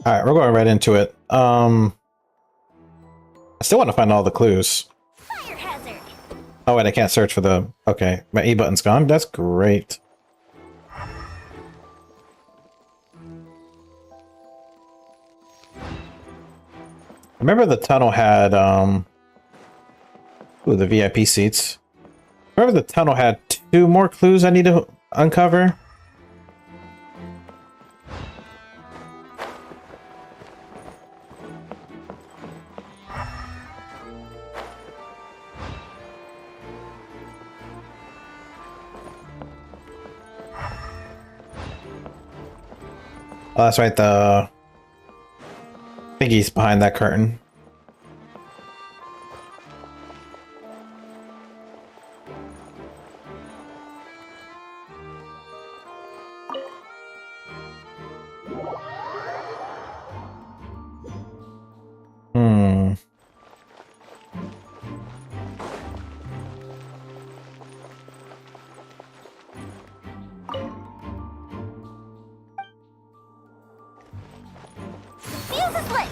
Alright, we're going right into it. I still want to find all the clues. Fire hazard. Oh wait, I can't search for the... Okay, my E button's gone. That's great. Remember the tunnel had, ooh, the VIP seats. Remember the tunnel had 2 more clues I need to uncover? Oh, that's right, the thingy's behind that curtain. Hmm. Fuse is lit.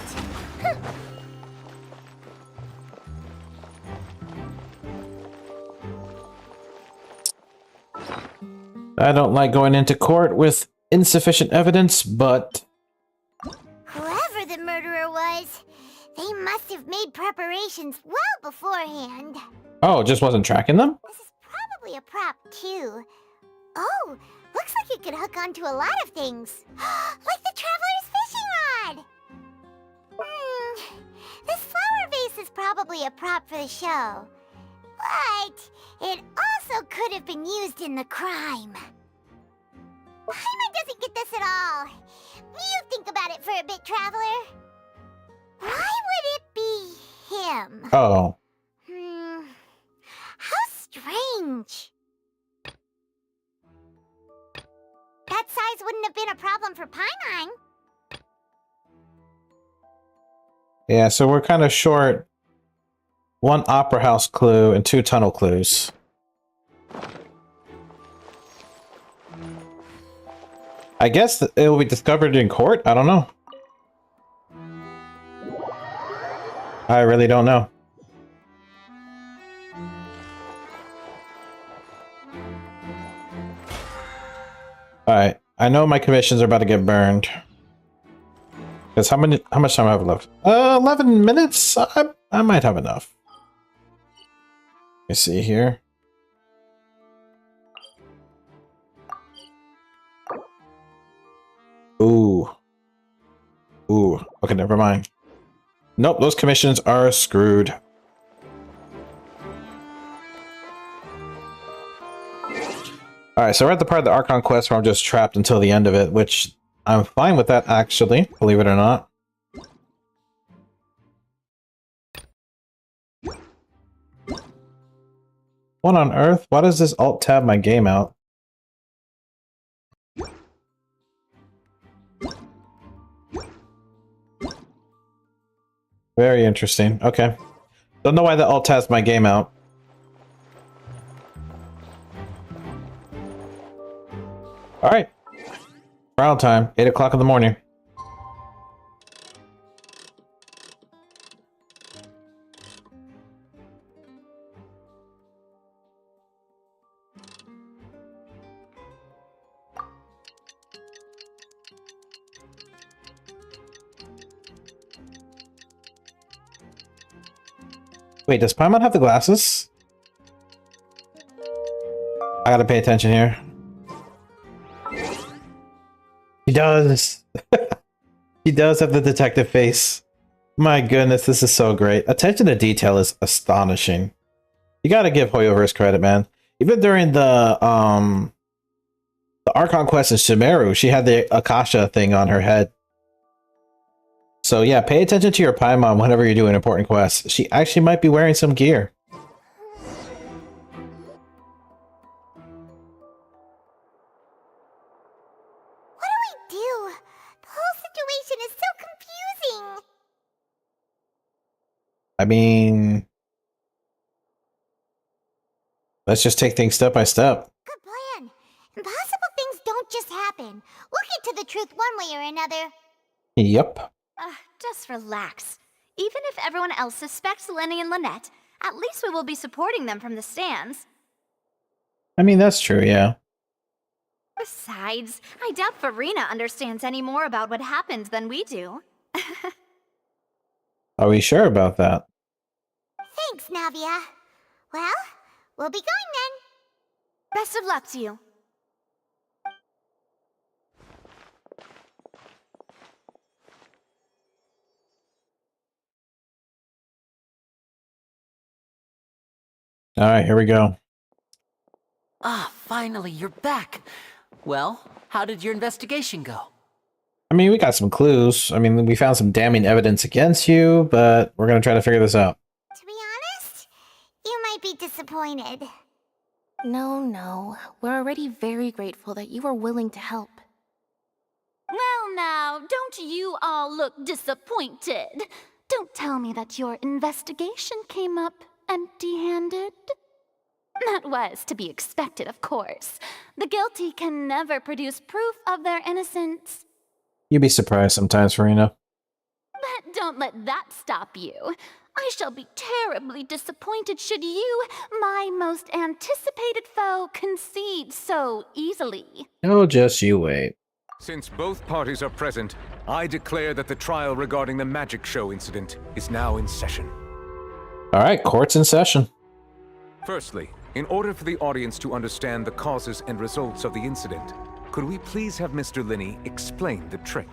I don't like going into court with insufficient evidence, but... Whoever the murderer was, they must have made preparations well beforehand. Oh, it just wasn't tracking them? This is probably a prop, too. Oh, looks like it could hook onto a lot of things. Like the Traveler's fishing rod! This flower vase is probably a prop for the show. But it also could have been used in the crime. Paimon doesn't get this at all. You think about it for a bit, Traveler. Why would it be him? Oh. How strange. That size wouldn't have been a problem for Paimon. Yeah, so we're kind of short 1 Opera House clue and 2 tunnel clues. I guess it will be discovered in court? I don't know. I really don't know. Alright, I know my commissions are about to get burned. Because how much time I have left? 11 minutes? I might have enough. Let me see here. Ooh. Ooh. Okay, never mind. Nope, those commissions are screwed. Alright, so we're at the part of the Archon quest where I'm just trapped until the end of it, which I'm fine with that, actually, believe it or not. What on earth? Why does this alt-tab my game out? Very interesting. Okay. Don't know why the alt-tabs my game out. Alright. Trial time. 8 o'clock in the morning. Wait, does Paimon have the glasses? I gotta pay attention here. He does. He does have the detective face. My goodness, this is so great. Attention to detail is astonishing. You gotta give Hoyoverse his credit, man. Even during the Archon quest in Shimeru, she had the Akasha thing on her head. So yeah, pay attention to your Paimon whenever you're doing important quests. She actually might be wearing some gear. What do we do? The whole situation is so confusing. I mean, let's just take things step by step. Good plan. Impossible things don't just happen. happen. We'll get to the truth one way or another. Yep. Just relax. Even if everyone else suspects Lenny and Lynette, at least we will be supporting them from the stands. I mean, that's true, yeah. Besides, I doubt Farina understands any more about what happened than we do. Are we sure about that? Thanks, Navia. Well, we'll be going then. Best of luck to you. Alright, here we go. Ah, finally, you're back. Well, how did your investigation go? I mean, we got some clues. I mean, we found some damning evidence against you, but we're gonna try to figure this out. To be honest, you might be disappointed. No. We're already very grateful that you were willing to help. Well now, don't you all look disappointed? Don't tell me that your investigation came up empty-handed. That was to be expected, of course. The guilty can never produce proof of their innocence. You'd be surprised sometimes, Farina. But don't let that stop you. I shall be terribly disappointed should you, my most anticipated foe, concede so easily. Oh, just you wait. Since both parties are present, I declare that the trial regarding the magic show incident is now in session. Alright, court's in session. Firstly, in order for the audience to understand the causes and results of the incident, could we please have Mr. Linney explain the trick?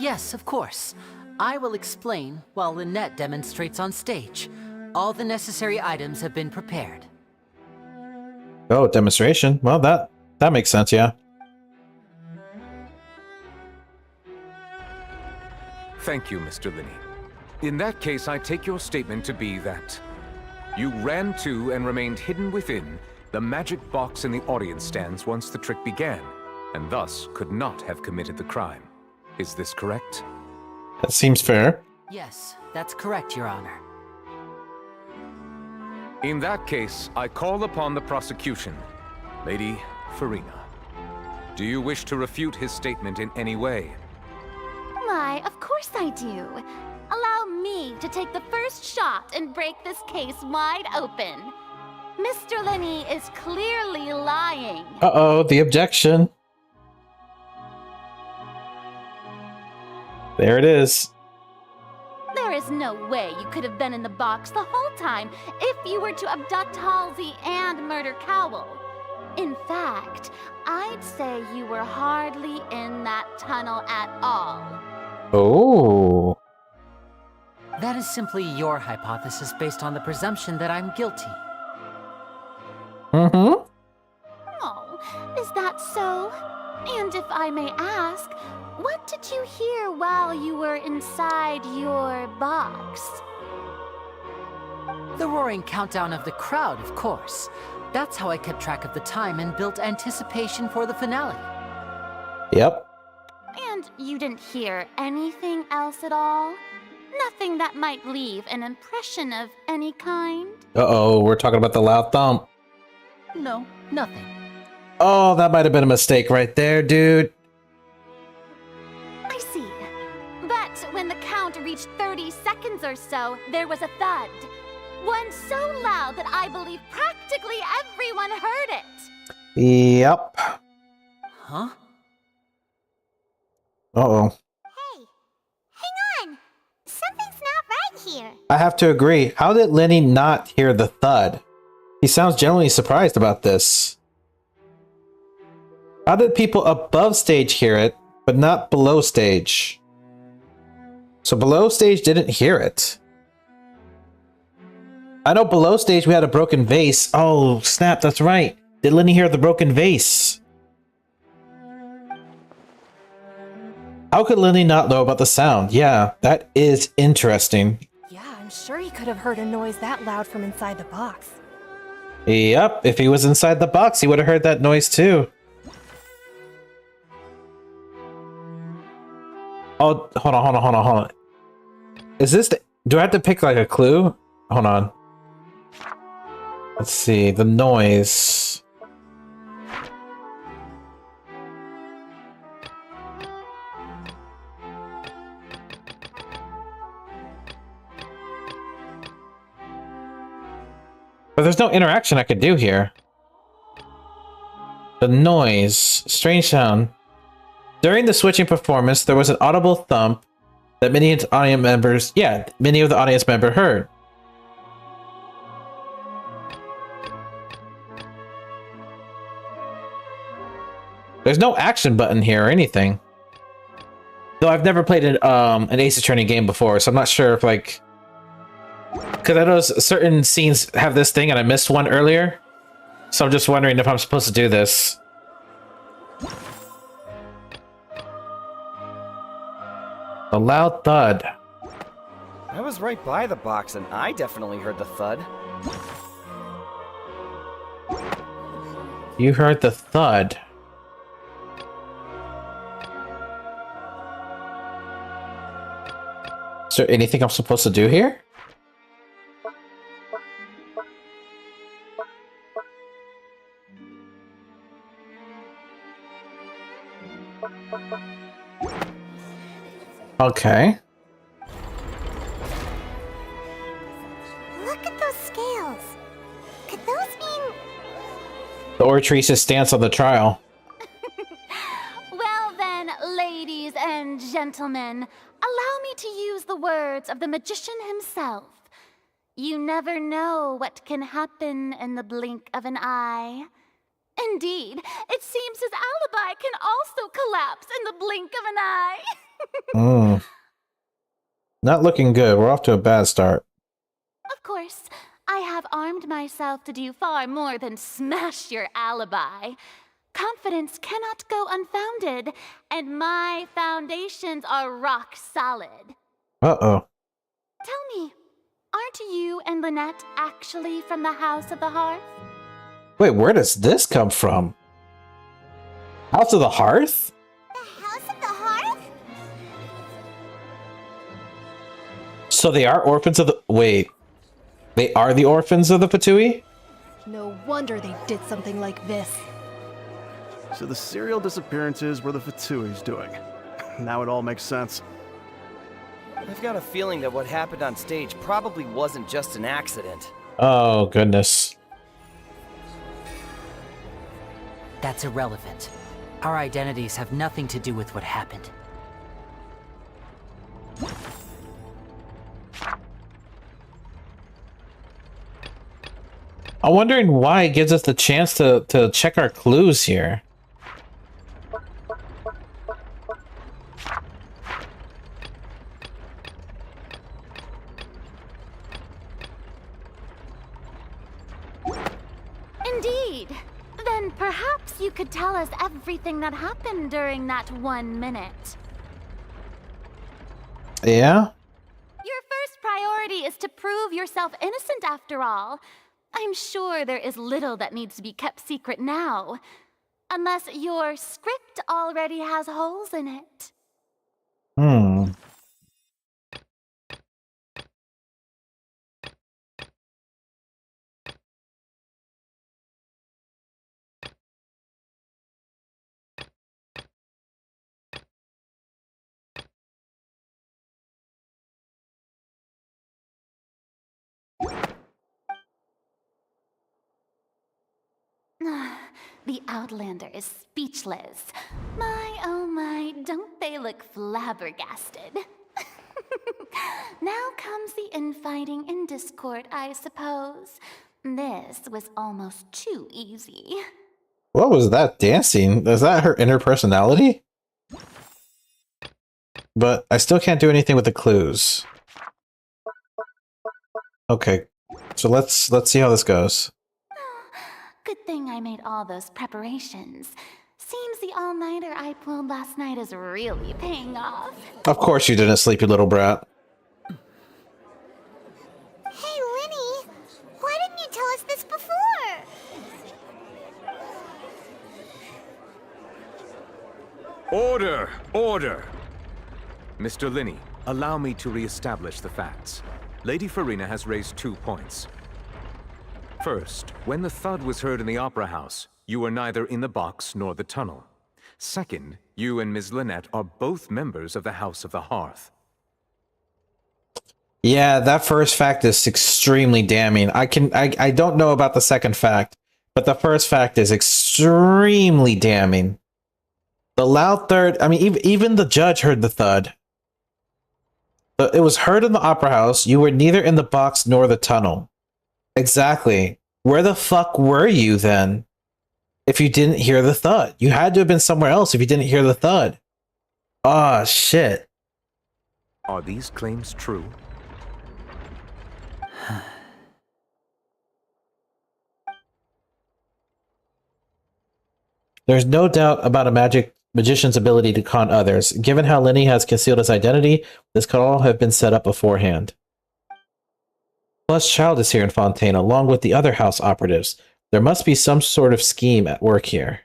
Yes, of course. I will explain while Lynette demonstrates on stage. All the necessary items have been prepared. Oh, demonstration. Well, that makes sense, yeah. Thank you, Mr. Linney. In that case, I take your statement to be that you ran to and remained hidden within the magic box in the audience stands once the trick began, and thus could not have committed the crime. Is this correct? That seems fair. Yes, that's correct, Your Honor. In that case, I call upon the prosecution. Lady Farina, do you wish to refute his statement in any way? Why, of course I do. Allow me to take the first shot and break this case wide open. Mr. Linney is clearly lying. Uh-oh, the objection. There it is. There is no way you could have been in the box the whole time if you were to abduct Halsey and murder Cowell. In fact, I'd say you were hardly in that tunnel at all. Oh. That is simply your hypothesis based on the presumption that I'm guilty. Mm-hmm. Oh, is that so? And if I may ask, what did you hear while you were inside your box? The roaring countdown of the crowd, of course. That's how I kept track of the time and built anticipation for the finale. Yep. And you didn't hear anything else at all? Nothing that might leave an impression of any kind? Uh-oh, we're talking about the loud thump. No, nothing. Oh, that might have been a mistake right there, dude. I see. But when the count reached 30 seconds or so, there was a thud. One so loud that I believe practically everyone heard it. Yep. Huh? Uh-oh. Hey, hang on. Something's not right here. I have to agree. How did Lenny not hear the thud? He sounds genuinely surprised about this. How did people above stage hear it, but not below stage? So below stage didn't hear it. I know below stage we had a broken vase. Oh, snap, that's right. Did Lenny hear the broken vase? How could Lenny not know about the sound? Yeah, that is interesting. Yeah, I'm sure he could have heard a noise that loud from inside the box. Yep, if he was inside the box, he would have heard that noise too. Oh, hold on. Is this do I have to pick like a clue? Hold on. Let's see, the noise. But there's no interaction I could do here. The noise. Strange sound. During the switching performance, there was an audible thump that many audience members, many of the audience member heard. There's no action button here or anything. Though I've never played an Ace Attorney game before, so I'm not sure if, like... Because I know certain scenes have this thing, and I missed one earlier. So I'm just wondering if I'm supposed to do this. A loud thud. I was right by the box, and I definitely heard the thud. You heard the thud. Is there anything I'm supposed to do here? Okay. Look at those scales. Could those mean... The Ortrese's stance on the trial. Well then, ladies and gentlemen, allow me to use the words of the magician himself. You never know what can happen in the blink of an eye. Indeed, it seems his alibi can also collapse in the blink of an eye. Not looking good. We're off to a bad start. Of course, I have armed myself to do far more than smash your alibi. Confidence cannot go unfounded, and my foundations are rock solid. Uh-oh. Tell me, aren't you and Lynette actually from the House of the Hearth? Wait, where does this come from? House of the Hearth? The House of the Hearth? So they are orphans of the... Wait. They are the orphans of the Fatui? No wonder they did something like this. So the serial disappearances were the Fatui's doing. Now it all makes sense. I've got a feeling that what happened on stage probably wasn't just an accident. Oh, goodness. That's irrelevant. Our identities have nothing to do with what happened. I'm wondering why it gives us the chance to check our clues here. Indeed. Then perhaps you could tell us everything that happened during that 1 minute. Yeah? Your first priority is to prove yourself innocent after all. I'm sure there is little that needs to be kept secret now. Unless your script already has holes in it. The Outlander is speechless. My, oh my, don't they look flabbergasted? Now comes the infighting and discord, I suppose. This was almost too easy. What was that dancing? Is that her inner personality? But I still can't do anything with the clues. Okay, so let's see how this goes. Good thing I made all those preparations. Seems the all-nighter I pulled last night is really paying off. Of course you didn't sleep, you little brat. Hey, Linny, why didn't you tell us this before? Order! Order! Mr. Linney, allow me to re-establish the facts. Lady Farina has raised 2 points. First, when the thud was heard in the Opera House, you were neither in the box nor the tunnel. Second, you and Ms. Lynette are both members of the House of the Hearth. Yeah, that first fact is extremely damning. I don't know about the second fact, but the first fact is extremely damning. The loud thud, I mean, even the judge heard the thud. It was heard in the opera house. You were neither in the box nor the tunnel. Exactly. Where the fuck were you then? If you didn't hear the thud, you had to have been somewhere else if you didn't hear the thud. Ah, shit. Are these claims true? There's no doubt about a magician's ability to con others. Given how Lenny has concealed his identity, this could all have been set up beforehand. Plus, Child is here in Fontaine, along with the other house operatives. There must be some sort of scheme at work here.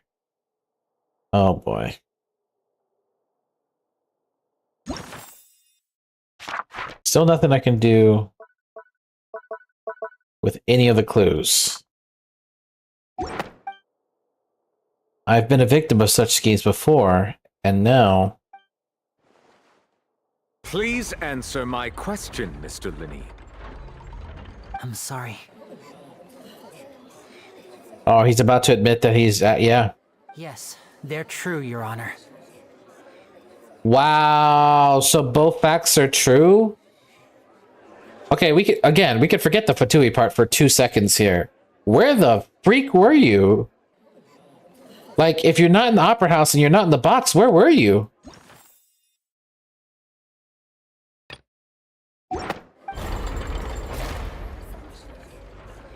Oh boy. Still nothing I can do with any of the clues. I've been a victim of such schemes before, and now... Please answer my question, Mr. Linney. I'm sorry. Oh, he's about to admit that he's... yeah. Yes, they're true, Your Honor. Wow, so both facts are true? Okay, we could forget the Fatui part for 2 seconds here. Where the freak were you? Like, if you're not in the opera house and you're not in the box, where were you?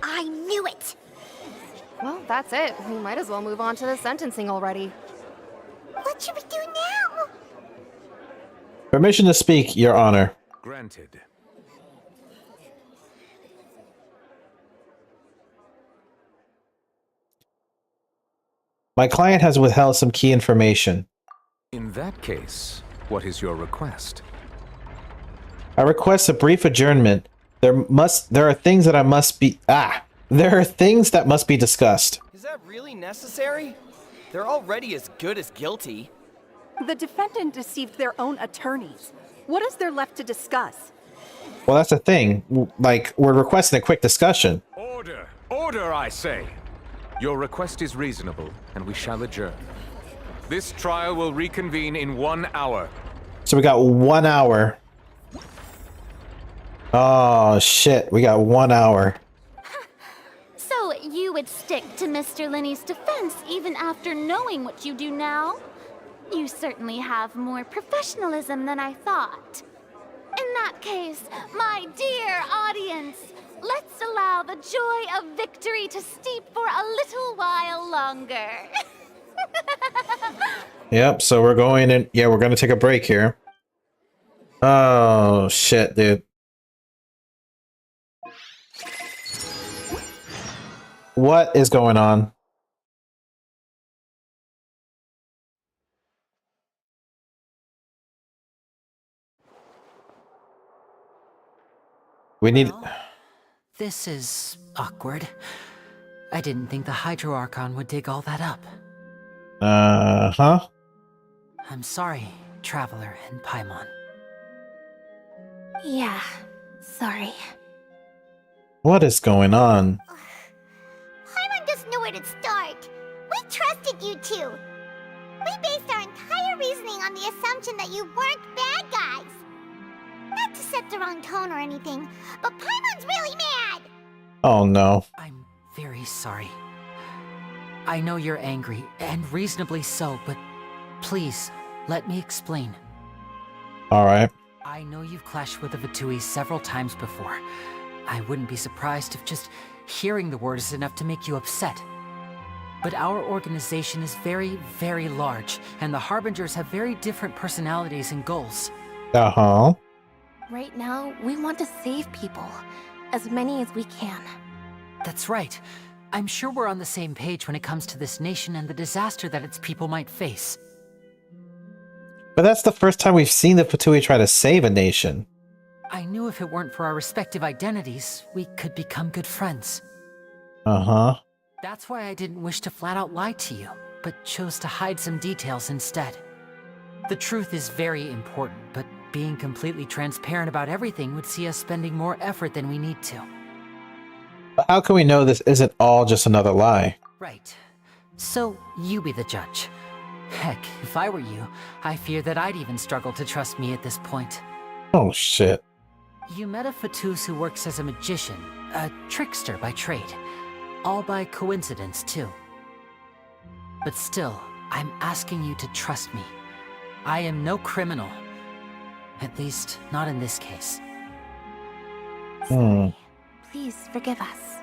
I knew it! Well, that's it. We might as well move on to the sentencing already. What should we do now? Permission to speak, Your Honor. Granted. My client has withheld some key information. In that case, what is your request? I request a brief adjournment. There are things that must be discussed. Is that really necessary? They're already as good as guilty. The defendant deceived their own attorneys. What is there left to discuss? Well, that's the thing. Like, we're requesting a quick discussion. Order! Order, I say! Your request is reasonable, and we shall adjourn. This trial will reconvene in 1 hour. So we got 1 hour. Oh, shit. We got 1 hour. So you would stick to Mr. Linney's defense even after knowing what you do now? You certainly have more professionalism than I thought. In that case, my dear audience, let's allow the joy of victory to steep for a little while longer. Yep, so we're going in. Yeah, we're going to take a break here. Oh, shit, dude. What is going on? We need... Well, this is awkward. I didn't think the Hydro Archon would dig all that up. Huh? I'm sorry, Traveler and Paimon. Yeah, sorry. What is going on? Paimon doesn't know where to start. We trusted you two. We based our entire reasoning on the assumption that you weren't bad guys. Not to set the wrong tone or anything, but Paimon's really mad! Oh, no. I'm very sorry. I know you're angry, and reasonably so, but please, let me explain. Alright. I know you've clashed with the Fatui several times before. I wouldn't be surprised if just hearing the word is enough to make you upset. But our organization is very, very large, and the Harbingers have very different personalities and goals. Uh-huh. Right now, we want to save people. As many as we can. That's right. I'm sure we're on the same page when it comes to this nation and the disaster that its people might face. But that's the first time we've seen the Fatui try to save a nation. I knew if it weren't for our respective identities, we could become good friends. Uh-huh. That's why I didn't wish to flat out lie to you, but chose to hide some details instead. The truth is very important, but being completely transparent about everything would see us spending more effort than we need to. But how can we know this isn't all just another lie? Right. So, you be the judge. Heck, if I were you, I fear that I'd even struggle to trust me at this point. Oh shit. You met a Fatus who works as a magician, a trickster by trade. All by coincidence, too. But still, I'm asking you to trust me. I am no criminal. At least, not in this case. Please forgive us.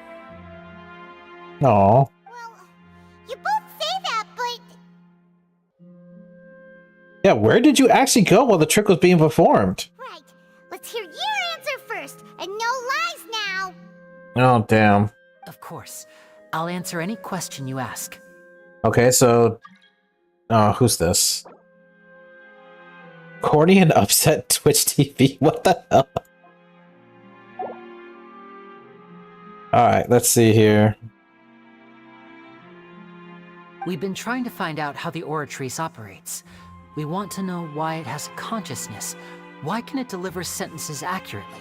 Aw. Well, you both say that, but Yeah, where did you actually go while the trick was being performed? right. Let's hear your answer first, and no lies now. Oh, damn. Of course. I'll answer any question you ask. Okay, so... Oh, who's this? Corny and upset Twitch TV? What the hell? Alright, let's see here. We've been trying to find out how the Oratrice operates. We want to know why it has a consciousness. Why can it deliver sentences accurately?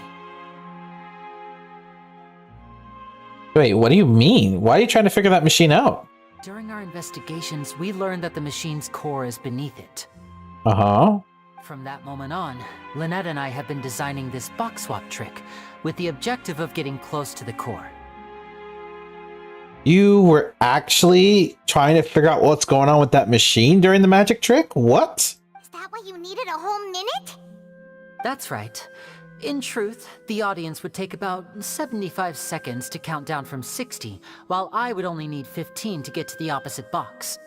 Wait, what do you mean? Why are you trying to figure that machine out? During our investigations, we learned that the machine's core is beneath it. Uh-huh. From that moment on, Lynette and I have been designing this box swap trick with the objective of getting close to the core. You were actually trying to figure out what's going on with that machine during the magic trick? What? Is that why you needed a whole minute? That's right. In truth, the audience would take about 75 seconds to count down from 60, while I would only need 15 to get to the opposite box.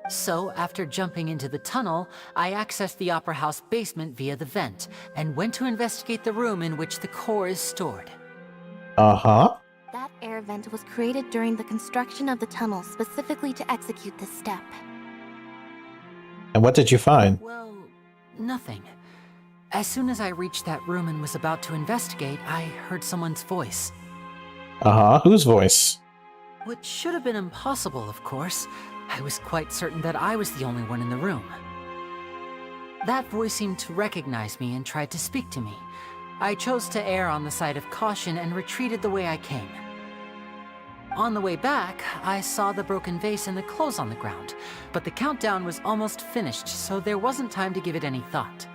So, after jumping into the tunnel, I accessed the Opera House basement via the vent, and went to investigate the room in which the core is stored. Uh-huh. That air vent was created during the construction of the tunnel specifically to execute this step. And what did you find? Well, nothing. As soon as I reached that room and was about to investigate, I heard someone's voice. Uh-huh. Whose voice? Which should have been impossible, of course. I was quite certain that I was the only one in the room. That voice seemed to recognize me and tried to speak to me. I chose to err on the side of caution and retreated the way I came. On the way back, I saw the broken vase and the clothes on the ground, but the countdown was almost finished, so there wasn't time to give it any thought.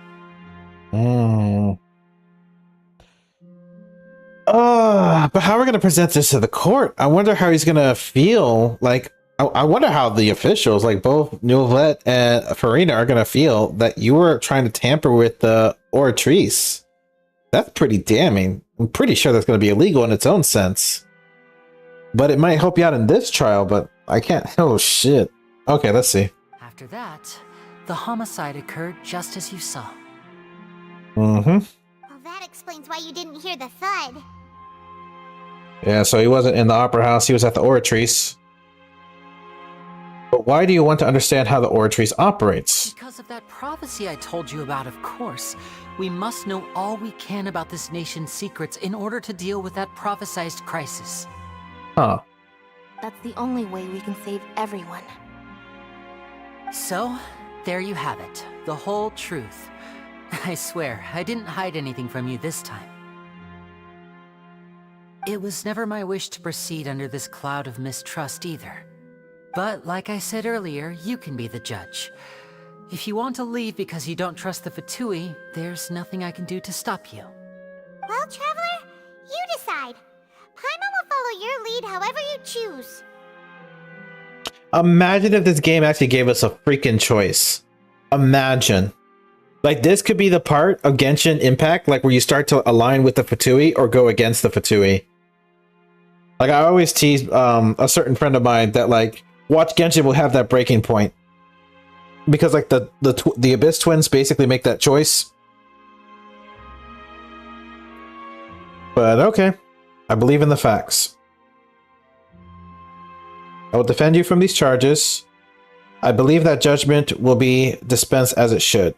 But how are we going to present this to the court? I wonder how he's going to feel. Like, I wonder how the officials, like both Nouvette and Farina, are going to feel that you were trying to tamper with the Oratrice. That's pretty damning. I'm pretty sure that's going to be illegal in its own sense. But it might help you out in this trial, but I can't. Oh, shit. Okay, let's see. After that, the homicide occurred just as you saw. Mm-hmm. Well, that explains why you didn't hear the thud. Yeah, so he wasn't in the Opera House. He was at the Oratrice. But why do you want to understand how the Oratrice operates? Because of that prophecy I told you about, of course. We must know all we can about this nation's secrets in order to deal with that prophesized crisis. Huh. That's the only way we can save everyone. So, there you have it. The whole truth. I swear, I didn't hide anything from you this time. It was never my wish to proceed under this cloud of mistrust either. But, like I said earlier, you can be the judge. If you want to leave because you don't trust the Fatui, there's nothing I can do to stop you. Well, Traveler, you decide. Paimon will follow your lead however you choose. Imagine if this game actually gave us a freaking choice. Imagine. Like, this could be the part of Genshin Impact, like where you start to align with the Fatui or go against the Fatui. Like, I always tease a certain friend of mine that, like, watch Genshin will have that breaking point. Because, like, the Abyss twins basically make that choice. But, okay. I believe in the facts. I will defend you from these charges. I believe that judgment will be dispensed as it should.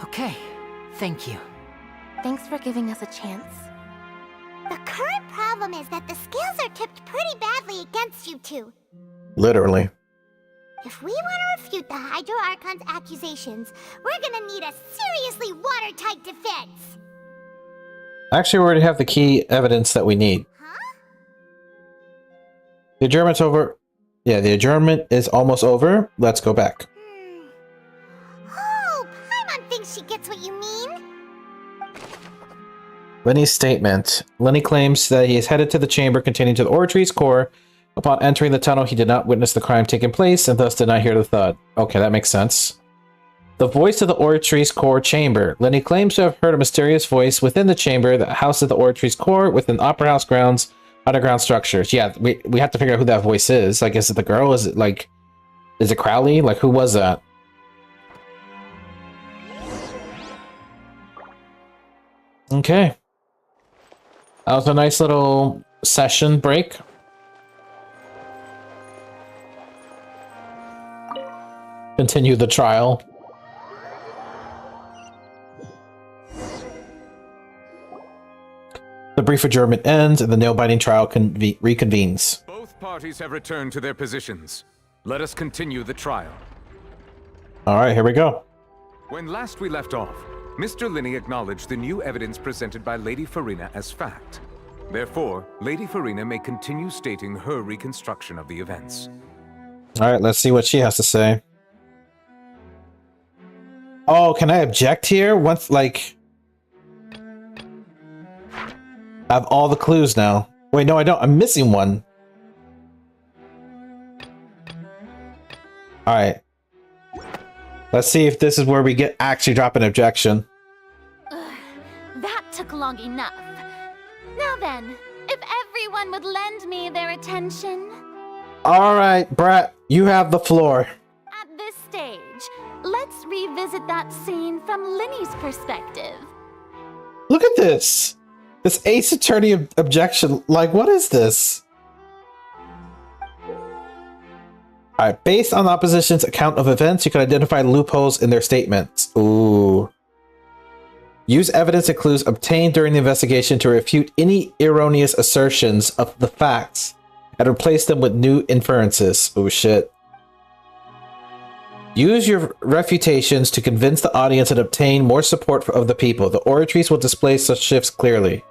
Okay, thank you. Thanks for giving us a chance. The current problem is that the scales are tipped pretty badly against you two. Literally. If we want to refute the Hydro Archon's accusations, we're gonna need a seriously watertight defense. Actually, we already have the key evidence that we need. Huh? The adjournment's over. Yeah, the adjournment is almost over. Let's go back. Oh, Paimon thinks she gets what you mean. Lenny's statement. Lenny claims that he is headed to the chamber containing to the Ortree's core. Upon entering the tunnel, he did not witness the crime taking place and thus did not hear the thud. Okay, that makes sense. The voice of the Ortree's core chamber. Lenny claims to have heard a mysterious voice within the chamber that houses the Ortree's core within Opera House grounds, underground structures. Yeah, we have to figure out who that voice is. Like, is it the girl? Is it Crowley? Like, who was that? Okay. That was a nice little session break. Continue the trial. The brief adjournment ends and the nail-biting trial reconvenes. Both parties have returned to their positions. Let us continue the trial. Alright, here we go. When last we left off, Mr. Linney acknowledged the new evidence presented by Lady Farina as fact. Therefore, Lady Farina may continue stating her reconstruction of the events. Alright, let's see what she has to say. Oh, can I object here? Once, like... I have all the clues now. Wait, no, I don't. I'm missing one. Alright. Let's see if this is where we get actually drop an objection. That took long enough. Now then, if everyone would lend me their attention. Alright, Brat, you have the floor. At this stage, let's revisit that scene from Linny's perspective. Look at this. This Ace Attorney objection. Like, what is this? Alright, based on the opposition's account of events, you can identify loopholes in their statements. Ooh. Use evidence and clues obtained during the investigation to refute any erroneous assertions of the facts and replace them with new inferences. Oh shit. Use your refutations to convince the audience and obtain more support of the people. The oratories will display such shifts clearly.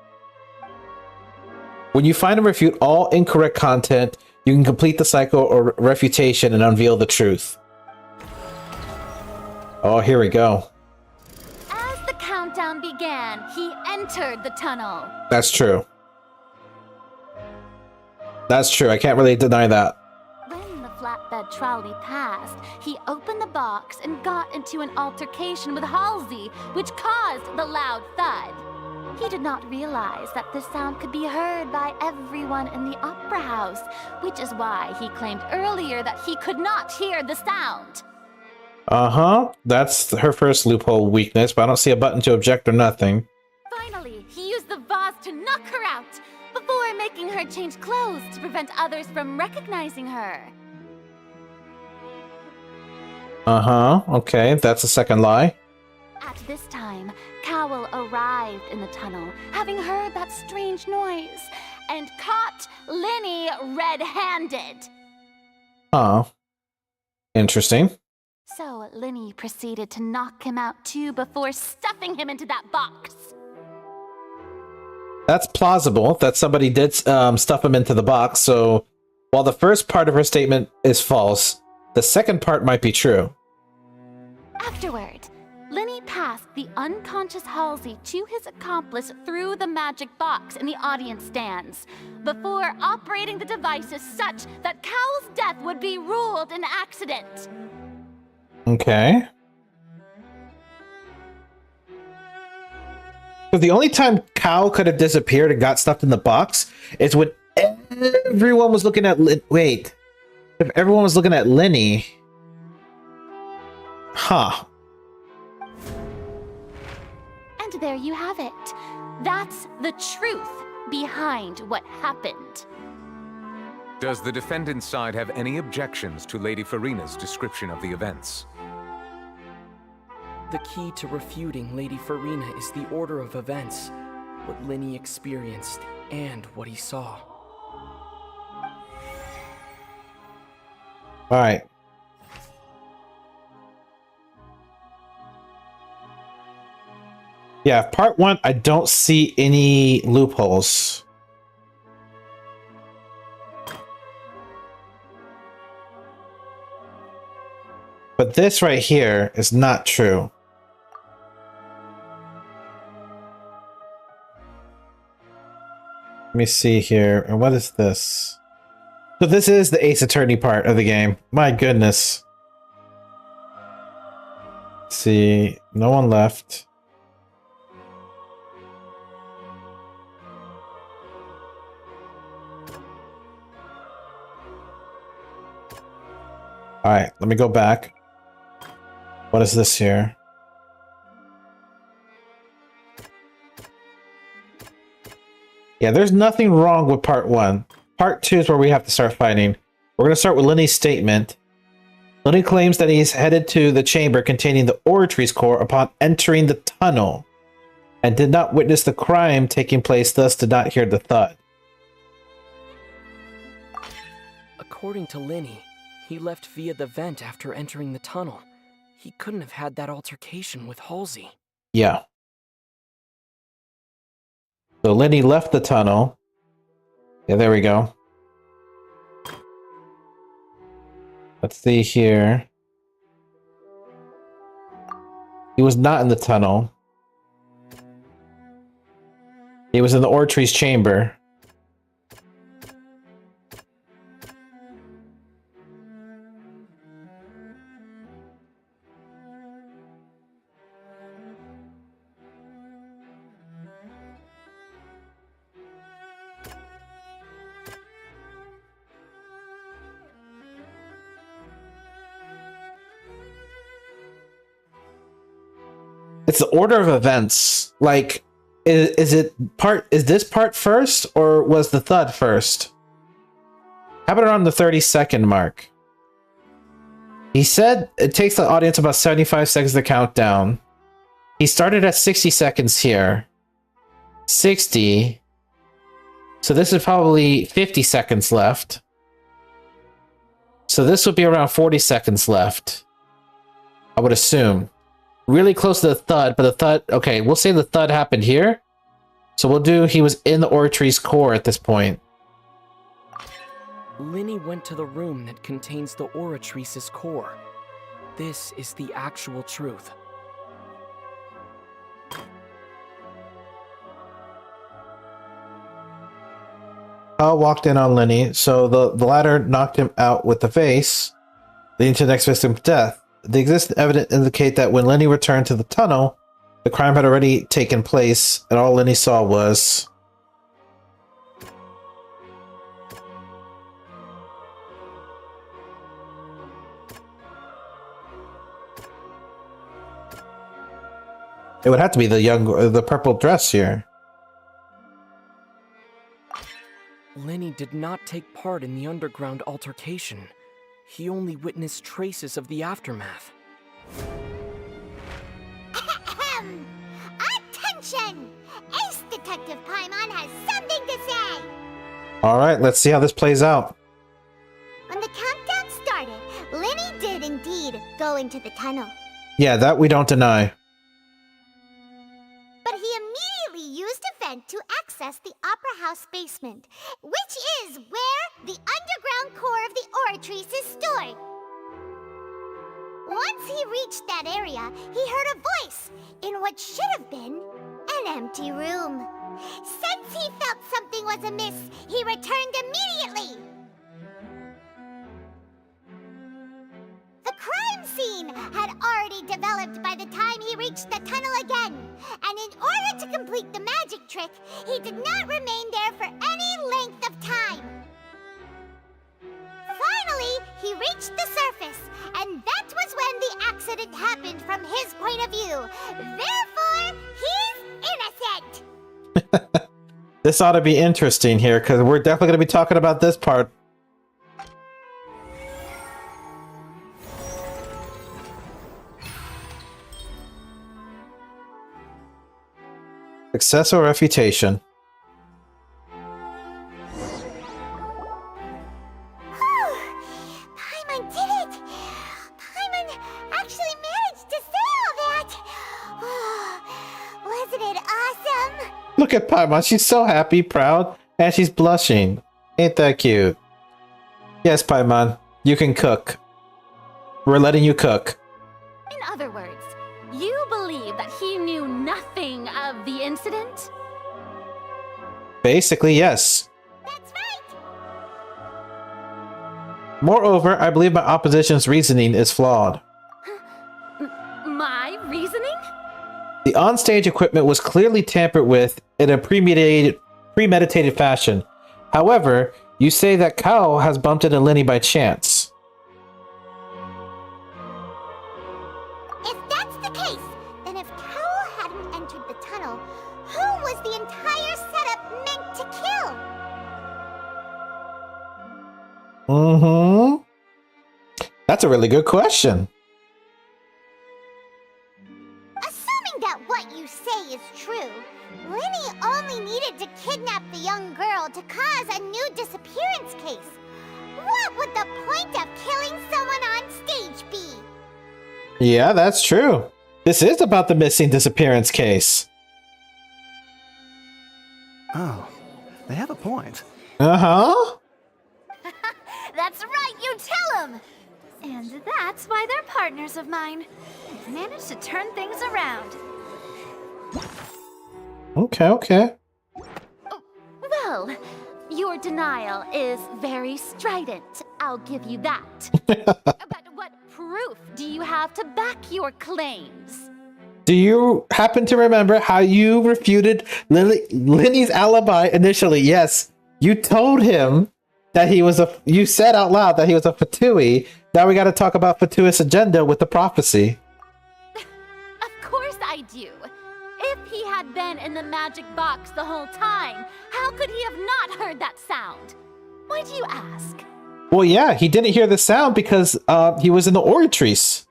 When you find and refute all incorrect content, you can complete the cycle or refutation and unveil the truth. Oh, here we go. As the countdown began, he entered the tunnel. That's true. That's true. I can't really deny that. When the flatbed trolley passed, he opened the box and got into an altercation with Halsey, which caused the loud thud. He did not realize that this sound could be heard by everyone in the opera house, which is why he claimed earlier that he could not hear the sound. Uh-huh. That's her first loophole weakness, but I don't see a button to object or nothing. Finally, he used the vase to knock her out, before making her change clothes to prevent others from recognizing her. Uh-huh. Okay, that's the second lie. At this time, Cowell arrived in the tunnel, having heard that strange noise, and caught Linny red-handed. Oh. Interesting. So Linny proceeded to knock him out too before stuffing him into that box. That's plausible that somebody did stuff him into the box, so while the first part of her statement is false, the second part might be true. Afterward, Linny passed the unconscious Halsey to his accomplice through the magic box in the audience stands, before operating the devices such that Cowell's death would be ruled an accident. Okay. So the only time Cow could have disappeared and got stuffed in the box is when everyone was looking at wait. If everyone was looking at Linny. Huh. And there you have it. That's the truth behind what happened. Does the defendant's side have any objections to Lady Farina's description of the events? The key to refuting Lady Farina is the order of events, what Linny experienced, and what he saw. Alright. Yeah, part 1, I don't see any loopholes. But this right here is not true. Let me see here. And what is this? So this is the Ace Attorney part of the game. My goodness. Let's see, no one left. All right, let me go back. What is this here? Yeah, there's nothing wrong with part 1. Part 2 is where we have to start fighting. We're going to start with Lenny's statement. Lenny claims that he's headed to the chamber containing the Oratory's core upon entering the tunnel and did not witness the crime taking place, thus did not hear the thud. According to Lenny, he left via the vent after entering the tunnel. He couldn't have had that altercation with Halsey. Yeah. So Lenny left the tunnel. Yeah, there we go. Let's see here. He was not in the tunnel. He was in the Oratory's chamber. It's the order of events. Like, is this part first, or was the thud first? How about around the 30-second mark? He said it takes the audience about 75 seconds to count down. He started at 60 seconds here. 60. So this is probably 50 seconds left. So this would be around 40 seconds left, I would assume. Really close to the thud, but the thud... Okay, we'll say the thud happened here. So we'll do... He was in the Oratory's core at this point. Lenny went to the room that contains the Oratrice's core. This is the actual truth. Kyle walked in on Lenny, so the latter knocked him out with the face, leading to the next victim's death. The existing evidence indicate that when Lenny returned to the tunnel, the crime had already taken place, and all Lenny saw was... It would have to be the purple dress here. Lenny did not take part in the underground altercation. He only witnessed traces of the aftermath. Attention! Ace Detective Paimon has something to say! Alright, let's see how this plays out. When the countdown started, Lenny did indeed go into the tunnel. Yeah, that we don't deny. But he immediately used a vent to access the Opera House basement, which is where the underground core of the Oratrice is stored. Once he reached that area, he heard a voice in what should have been an empty room. Since he felt something was amiss, he returned immediately. The crime scene had already developed by the time he reached the tunnel again, and in order to complete the magic trick, he did not remain there for any length of time. Finally, he reached the surface, and that was when the accident happened from his point of view. Therefore, he's innocent! This ought to be interesting here, because we're definitely going to be talking about this part. Success or refutation? Paimon did it! Paimon actually managed to say all that! Wasn't Look at Paimon. She's so happy, proud, and she's blushing. Ain't that cute? Yes, Paimon. You can cook. We're letting you cook. In other words, you believe that he knew nothing of the incident? Basically, yes. That's right. Moreover, I believe my opposition's reasoning is flawed. My reasoning? The onstage equipment was clearly tampered with in a premeditated fashion. However, you say that Kao has bumped into Lenny by chance. If that's the case, then if Cowell hadn't entered the tunnel, who was the entire setup meant to kill? Mm-hmm. That's a really good question. Assuming that what you say is true, Lenny only needed to kidnap the young girl to cause a new disappearance case. What would the point of killing someone on stage be? Yeah, that's true. This is about the missing disappearance case. Oh, they have a point. Uh-huh. That's right, you tell him! And that's why they're partners of mine. They've managed to turn things around. Okay. Well, your denial is very strident, I'll give you that. But what proof do you have to back your claims? Do you happen to remember how you refuted Lenny's alibi initially? Yes, you told him that you said out loud that he was a Fatui. Now we got to talk about Fatui's agenda with the prophecy. Of course I do. If he had been in the magic box the whole time, how could he have not heard that sound? Why do you ask? Well, yeah, he didn't hear the sound because he was in the Oritrice.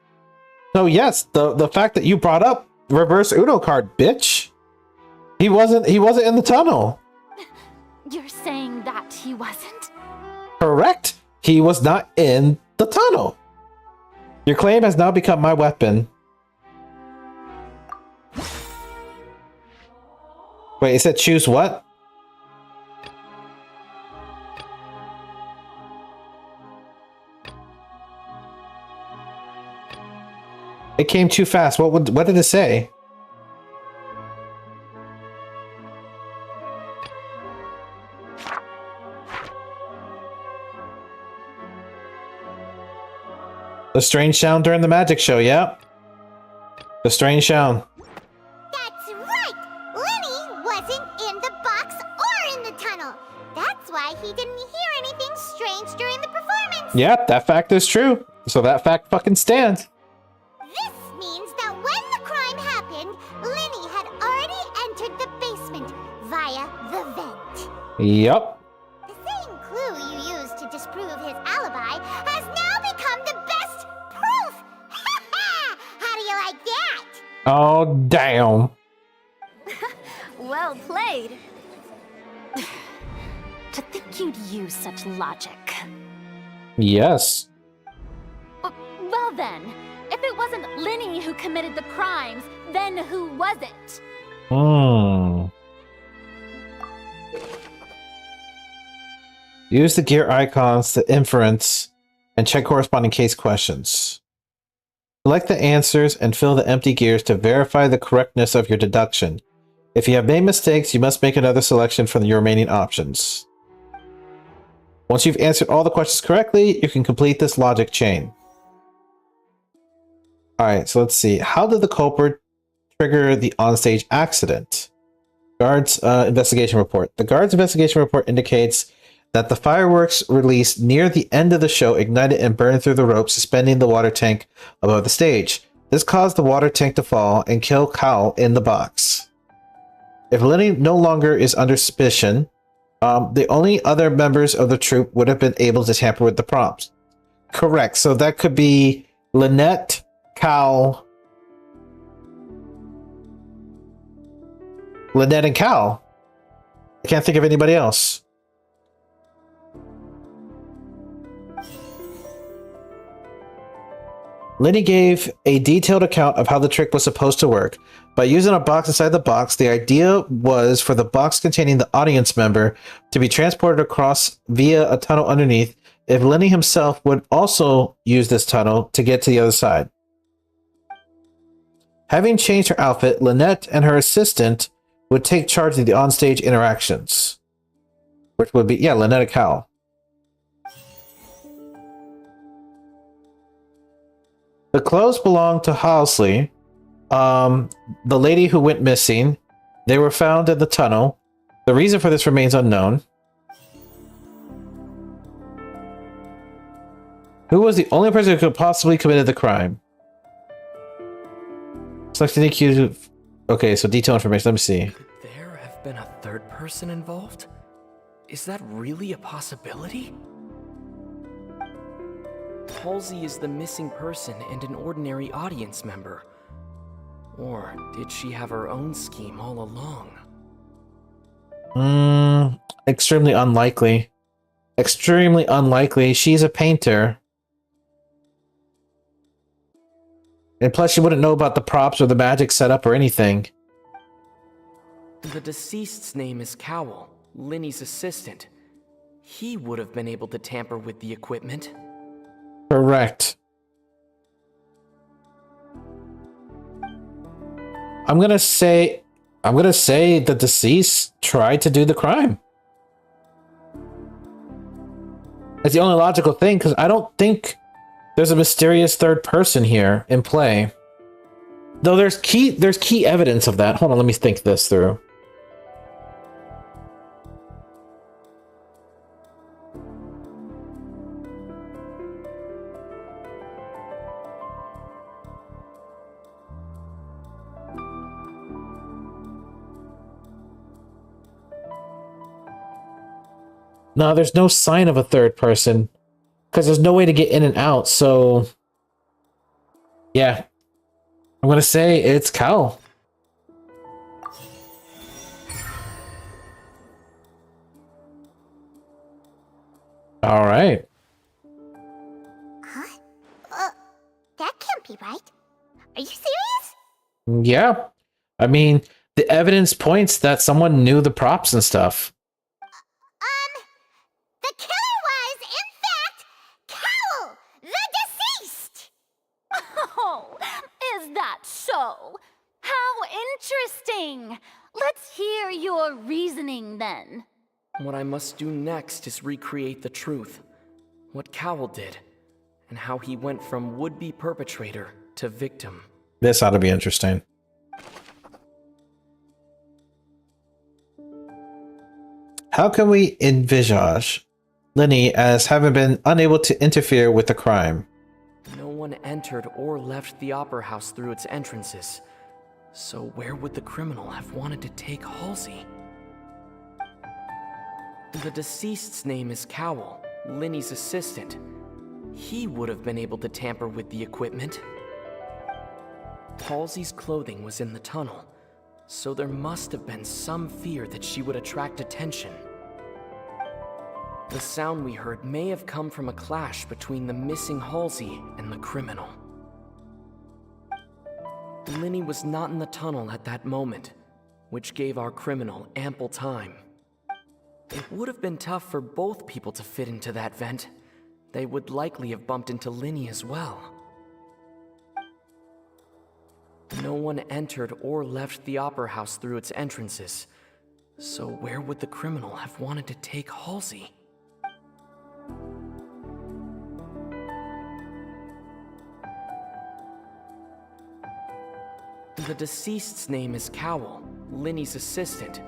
So yes, the fact that you brought up reverse Uno card, bitch. He wasn't in the tunnel. You're saying that he wasn't? Correct. He was not in the tunnel. Your claim has now become my weapon. Wait, it said choose what? It came too fast. What did it say? The strange sound during the magic show, yeah. The strange sound. That's right! Lenny wasn't in the box or in the tunnel. That's why he didn't hear anything strange during the performance. Yep, that fact is true. So that fact fucking stands. This means that when the crime happened, Lenny had already entered the basement via the vent. Yep. The same clue you used to disprove his alibi has now become the best proof! How do you like that? Oh, damn. Well played. To think you'd use such logic. Yes. Well then, if it wasn't Lenny who committed the crimes, then who was it? Use the gear icons to inference and check corresponding case questions. Select the answers and fill the empty gears to verify the correctness of your deduction. If you have made mistakes, you must make another selection from your remaining options. Once you've answered all the questions correctly, you can complete this logic chain. Alright, so let's see. How did the culprit trigger the onstage accident? Guard's investigation report. The guard's investigation report indicates that the fireworks released near the end of the show ignited and burned through the rope suspending the water tank above the stage. This caused the water tank to fall and kill Cal in the box. If Lenny no longer is under suspicion, the only other members of the troupe would have been able to tamper with the prompts. Correct. So that could be Lynette, Cal, Lynette and Cal. I can't think of anybody else. Lenny gave a detailed account of how the trick was supposed to work. By using a box inside the box, the idea was for the box containing the audience member to be transported across via a tunnel underneath, if Lenny himself would also use this tunnel to get to the other side. Having changed her outfit, Lynette and her assistant would take charge of the onstage interactions. Which would be, yeah, Lynette and Cal. The clothes belonged to Halsey, the lady who went missing. They were found in the tunnel. The reason for this remains unknown. Who was the only person who could possibly committed the crime? Selected the accused. Okay, so detailed information. Let me see. Could there have been a third person involved? Is that really a possibility? Halsey is the missing person and an ordinary audience member. Or did she have her own scheme all along? Extremely unlikely. Extremely unlikely. She's a painter. And plus, she wouldn't know about the props or the magic setup or anything. The deceased's name is Cowell, Linny's assistant. He would have been able to tamper with the equipment. Correct. I'm gonna say the deceased tried to do the crime. That's the only logical thing, because I don't think there's a mysterious third person here in play. Though there's key evidence of that. Hold on, let me think this through. No, there's no sign of a third person. Because there's no way to get in and out, so... yeah. I'm gonna say it's Cal. Alright. Huh? That can't be right. Are you serious? Yeah. I mean, the evidence points that someone knew the props and stuff. The killer was, in fact, Cowell, the deceased! Oh, is that so? How interesting! Let's hear your reasoning then. What I must do next is recreate the truth. What Cowell did, and how he went from would-be perpetrator to victim. This ought to be interesting. How can we envisage Lenny as having been unable to interfere with the crime? No one entered or left the Opera House through its entrances. So where would the criminal have wanted to take Halsey? The deceased's name is Cowell, Linny's assistant. He would have been able to tamper with the equipment. Halsey's clothing was in the tunnel, so there must have been some fear that she would attract attention. The sound we heard may have come from a clash between the missing Halsey and the criminal. Linny was not in the tunnel at that moment, which gave our criminal ample time. It would have been tough for both people to fit into that vent. They would likely have bumped into Linny as well. No one entered or left the Opera House through its entrances, so where would the criminal have wanted to take Halsey? The deceased's name is Cowell, Linny's assistant.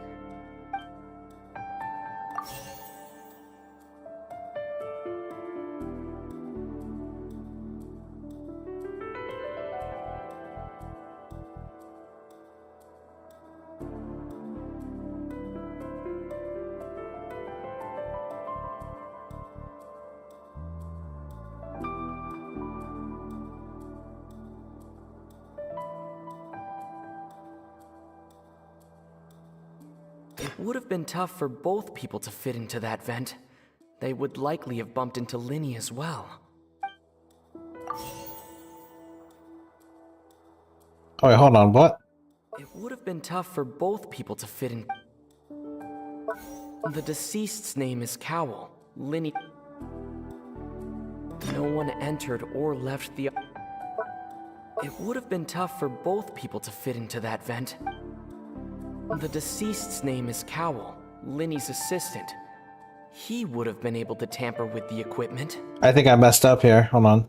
It would have been tough for both people to fit into that vent. They would likely have bumped into Linny as well. Oh wait, hold on, what? It would have been tough for both people to fit in. The deceased's name is Cowell. Linny. No one entered or left the. It would have been tough for both people to fit into that vent. The deceased's name is Cowell, Linny's assistant. He would have been able to tamper with the equipment. I think I messed up here. Hold on.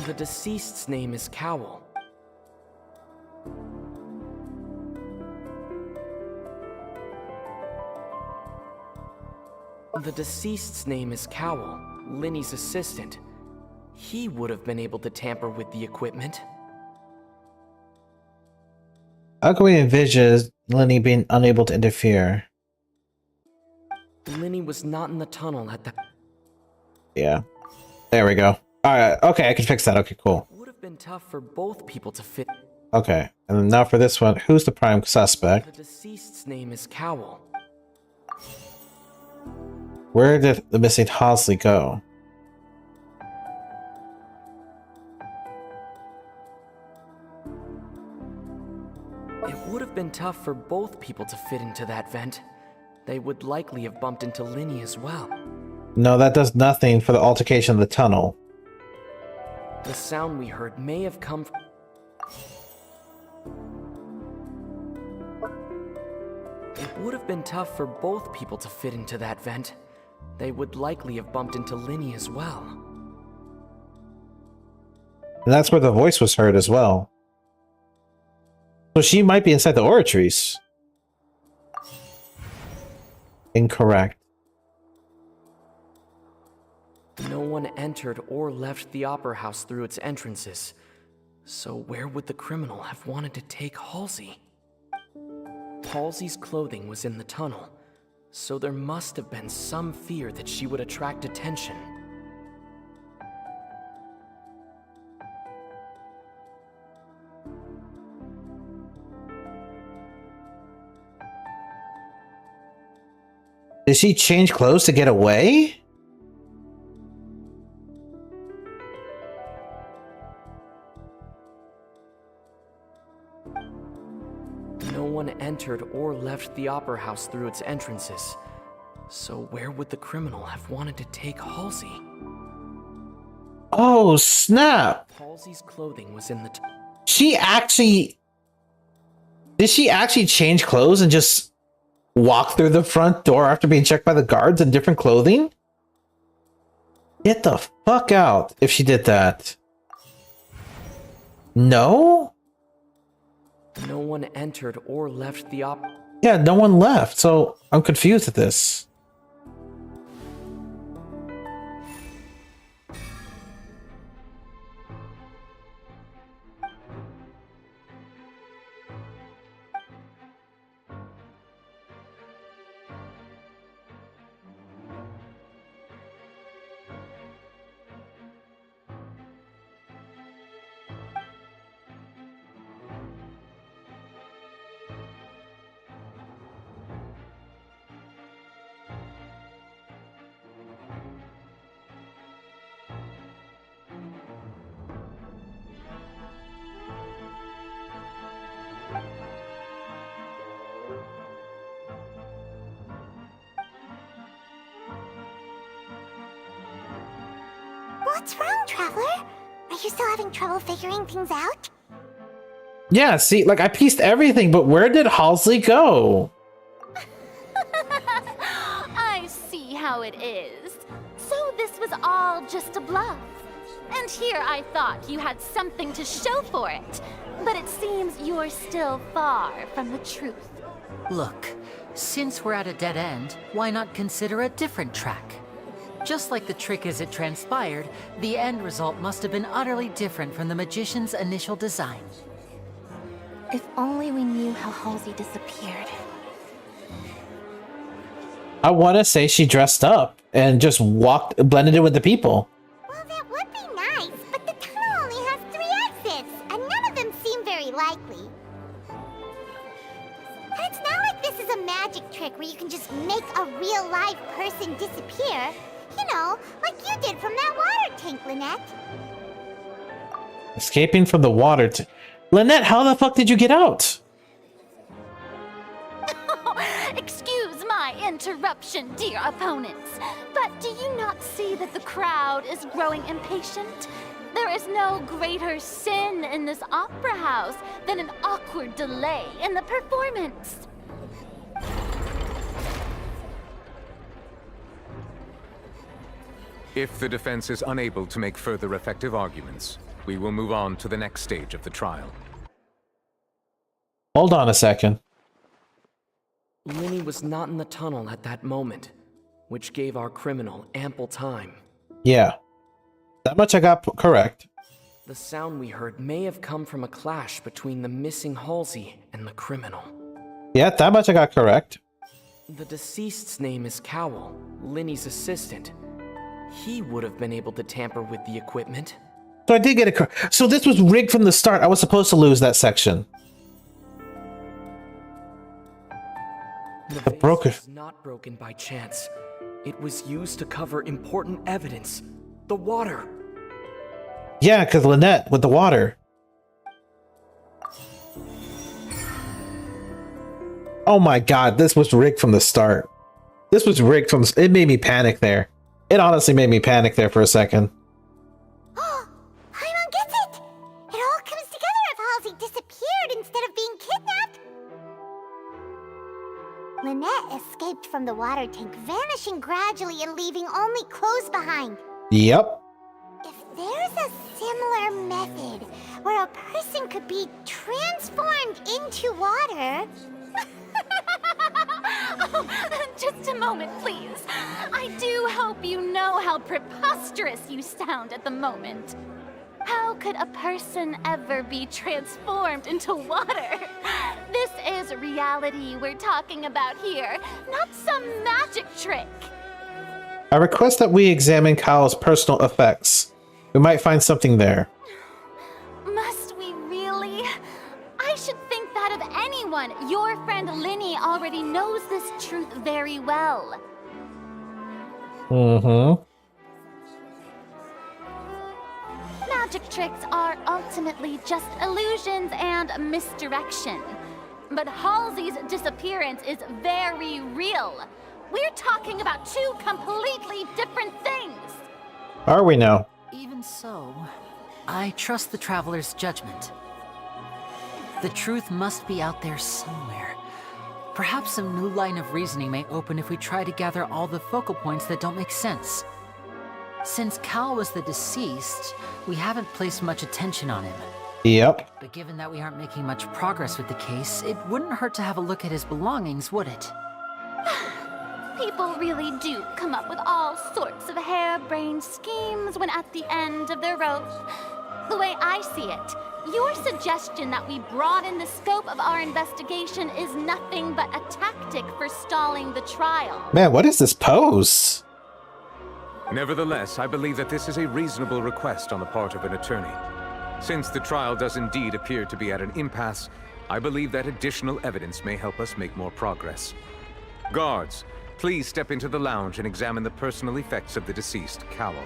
The deceased's name is Cowell. The deceased's name is Cowell, Linny's assistant. He would have been able to tamper with the equipment. How can we envision Lenny being unable to interfere? Linny was not in the tunnel at that. Yeah. There we go. Alright, okay, I can fix that. Okay, cool. It would have been tough for both people to fit. Okay, and now for this one, who's the prime suspect? The deceased's name is Cowell. Where did the missing Halsey go? It would have been tough for both people to fit into that vent. They would likely have bumped into Linny as well. No, that does nothing for the altercation of the tunnel. The sound we heard may have come from... It would have been tough for both people to fit into that vent. They would likely have bumped into Linny as well. And that's where the voice was heard as well. So she might be inside the oratories. Incorrect. No one entered or left the Opera House through its entrances. So where would the criminal have wanted to take Halsey? Halsey's clothing was in the tunnel, so there must have been some fear that she would attract attention. Did she change clothes to get away? No one entered or left the Opera House through its entrances. So where would the criminal have wanted to take Halsey? Oh, snap! Halsey's clothing was in the... She actually... Did she actually change clothes and just walk through the front door after being checked by the guards in different clothing? Get the fuck out if she did that. No? No one entered or left the Yeah, no one left, so I'm confused at this. What's wrong, Traveler? Are you still having trouble figuring things out? Yeah, see, like I pieced everything, but where did Halsey go? I see how it is. So this was all just a bluff. And here I thought you had something to show for it. But it seems you're still far from the truth. Look, since we're at a dead end, why not consider a different track? Just like the trick as it transpired, the end result must have been utterly different from the magician's initial design. If only we knew how Halsey disappeared. I want to say she dressed up and just blended in with the people. Well, that would be nice, but the tunnel only has 3 exits, and none of them seem very likely. And it's not like this is a magic trick where you can just make a real live person disappear. You know, like you did from that water tank, Lynette. Escaping from the water. Lynette, how the fuck did you get out? Excuse my interruption, dear opponents, but do you not see that the crowd is growing impatient? There is no greater sin in this opera house than an awkward delay in the performance. If the defense is unable to make further effective arguments, we will move on to the next stage of the trial. Hold on a second. Linny was not in the tunnel at that moment, which gave our criminal ample time. Yeah. That much I got correct. The sound we heard may have come from a clash between the missing Halsey and the criminal. Yeah, that much I got correct. The deceased's name is Cowell, Linny's assistant. He would have been able to tamper with the equipment. So I did get it correct. So this was rigged from the start. I was supposed to lose that section. The vase broken. was not broken by chance. It was used to cover important evidence. The water. Yeah, because Lynette with the water. Oh my god, this was rigged from the start. This was rigged from... It made me panic there. It honestly made me panic there for a second. Paimon gets it! It all comes together if Halsey disappeared instead of being kidnapped. Lynette escaped from the water tank, vanishing gradually and leaving only clothes behind. Yep. If there's a similar method where a person could be transformed into water... Oh, just a moment, please. I do hope you know how preposterous you sound at the moment. How could a person ever be transformed into water? This is reality we're talking about here, not some magic trick. I request that we examine Kyle's personal effects. We might find something there. Must we really? I should think that of anyone. Your friend Linny already knows this truth very well. Mm-hmm. Magic tricks are ultimately just illusions and misdirection. But Halsey's disappearance is very real. We're talking about two completely different things. Are we now? Even so, I trust the traveler's judgment. The truth must be out there somewhere. Perhaps some new line of reasoning may open if we try to gather all the focal points that don't make sense. Since Cal was the deceased, we haven't placed much attention on him. Yep. But given that we aren't making much progress with the case, it wouldn't hurt to have a look at his belongings, would it? People really do come up with all sorts of harebrained schemes when at the end of their rope. The way I see it, your suggestion that we broaden the scope of our investigation is nothing but a tactic for stalling the trial. Man, what is this pose? Nevertheless, I believe that this is a reasonable request on the part of an attorney. Since the trial does indeed appear to be at an impasse, I believe that additional evidence may help us make more progress. Guards, please step into the lounge and examine the personal effects of the deceased, Cowell.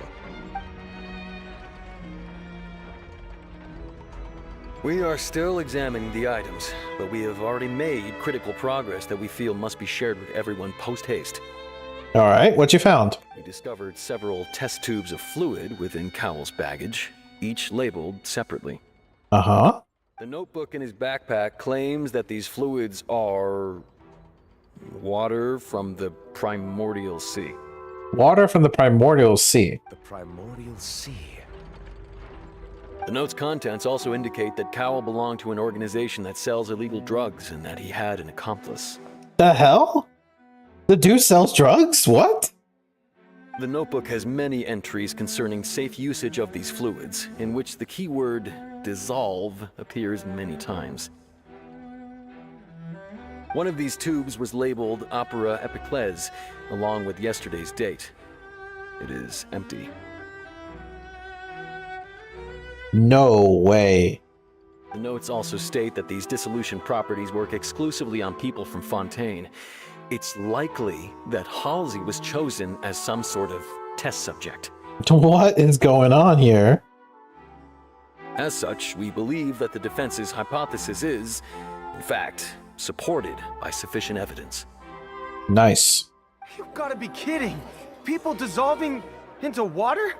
We are still examining the items, but we have already made critical progress that we feel must be shared with everyone post-haste. Alright, what you found? We discovered several test tubes of fluid within Cowell's baggage, each labeled separately. Uh-huh. The notebook in his backpack claims that these fluids are... water from the primordial sea. Water from the primordial sea. The primordial sea. The note's contents also indicate that Cowell belonged to an organization that sells illegal drugs and that he had an accomplice. The hell? The dude sells drugs? What? The notebook has many entries concerning safe usage of these fluids, in which the keyword dissolve appears many times. One of these tubes was labeled Opera Epiclese, along with yesterday's date. It is empty. No way. The notes also state that these dissolution properties work exclusively on people from Fontaine. It's likely that Halsey was chosen as some sort of test subject. What is going on here? As such, we believe that the defense's hypothesis is, in fact, supported by sufficient evidence. Nice. You've got to be kidding! People dissolving into water?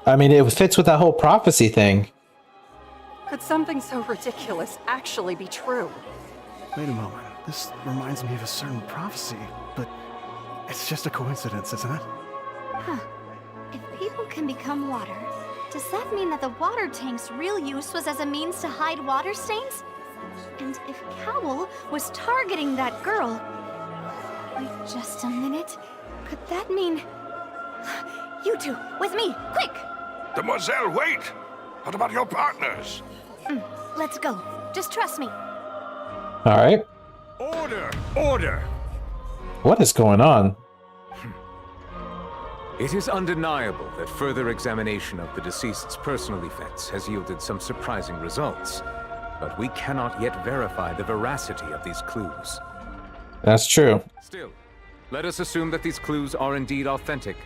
I mean, it fits with that whole prophecy thing. Could something so ridiculous actually be true? Wait a moment. This reminds me of a certain prophecy, but it's just a coincidence, isn't it? Huh. If people can become water, does that mean that the water tank's real use was as a means to hide water stains? And if Cowl was targeting that girl... Wait just a minute. Could that mean... You two, with me, quick! Demoiselle, wait! What about your partners? Let's go. Just trust me. All right. Order! Order! What is going on? It is undeniable that further examination of the deceased's personal effects has yielded some surprising results, but we cannot yet verify the veracity of these clues. That's true. Still, let us assume that these clues are indeed authentic,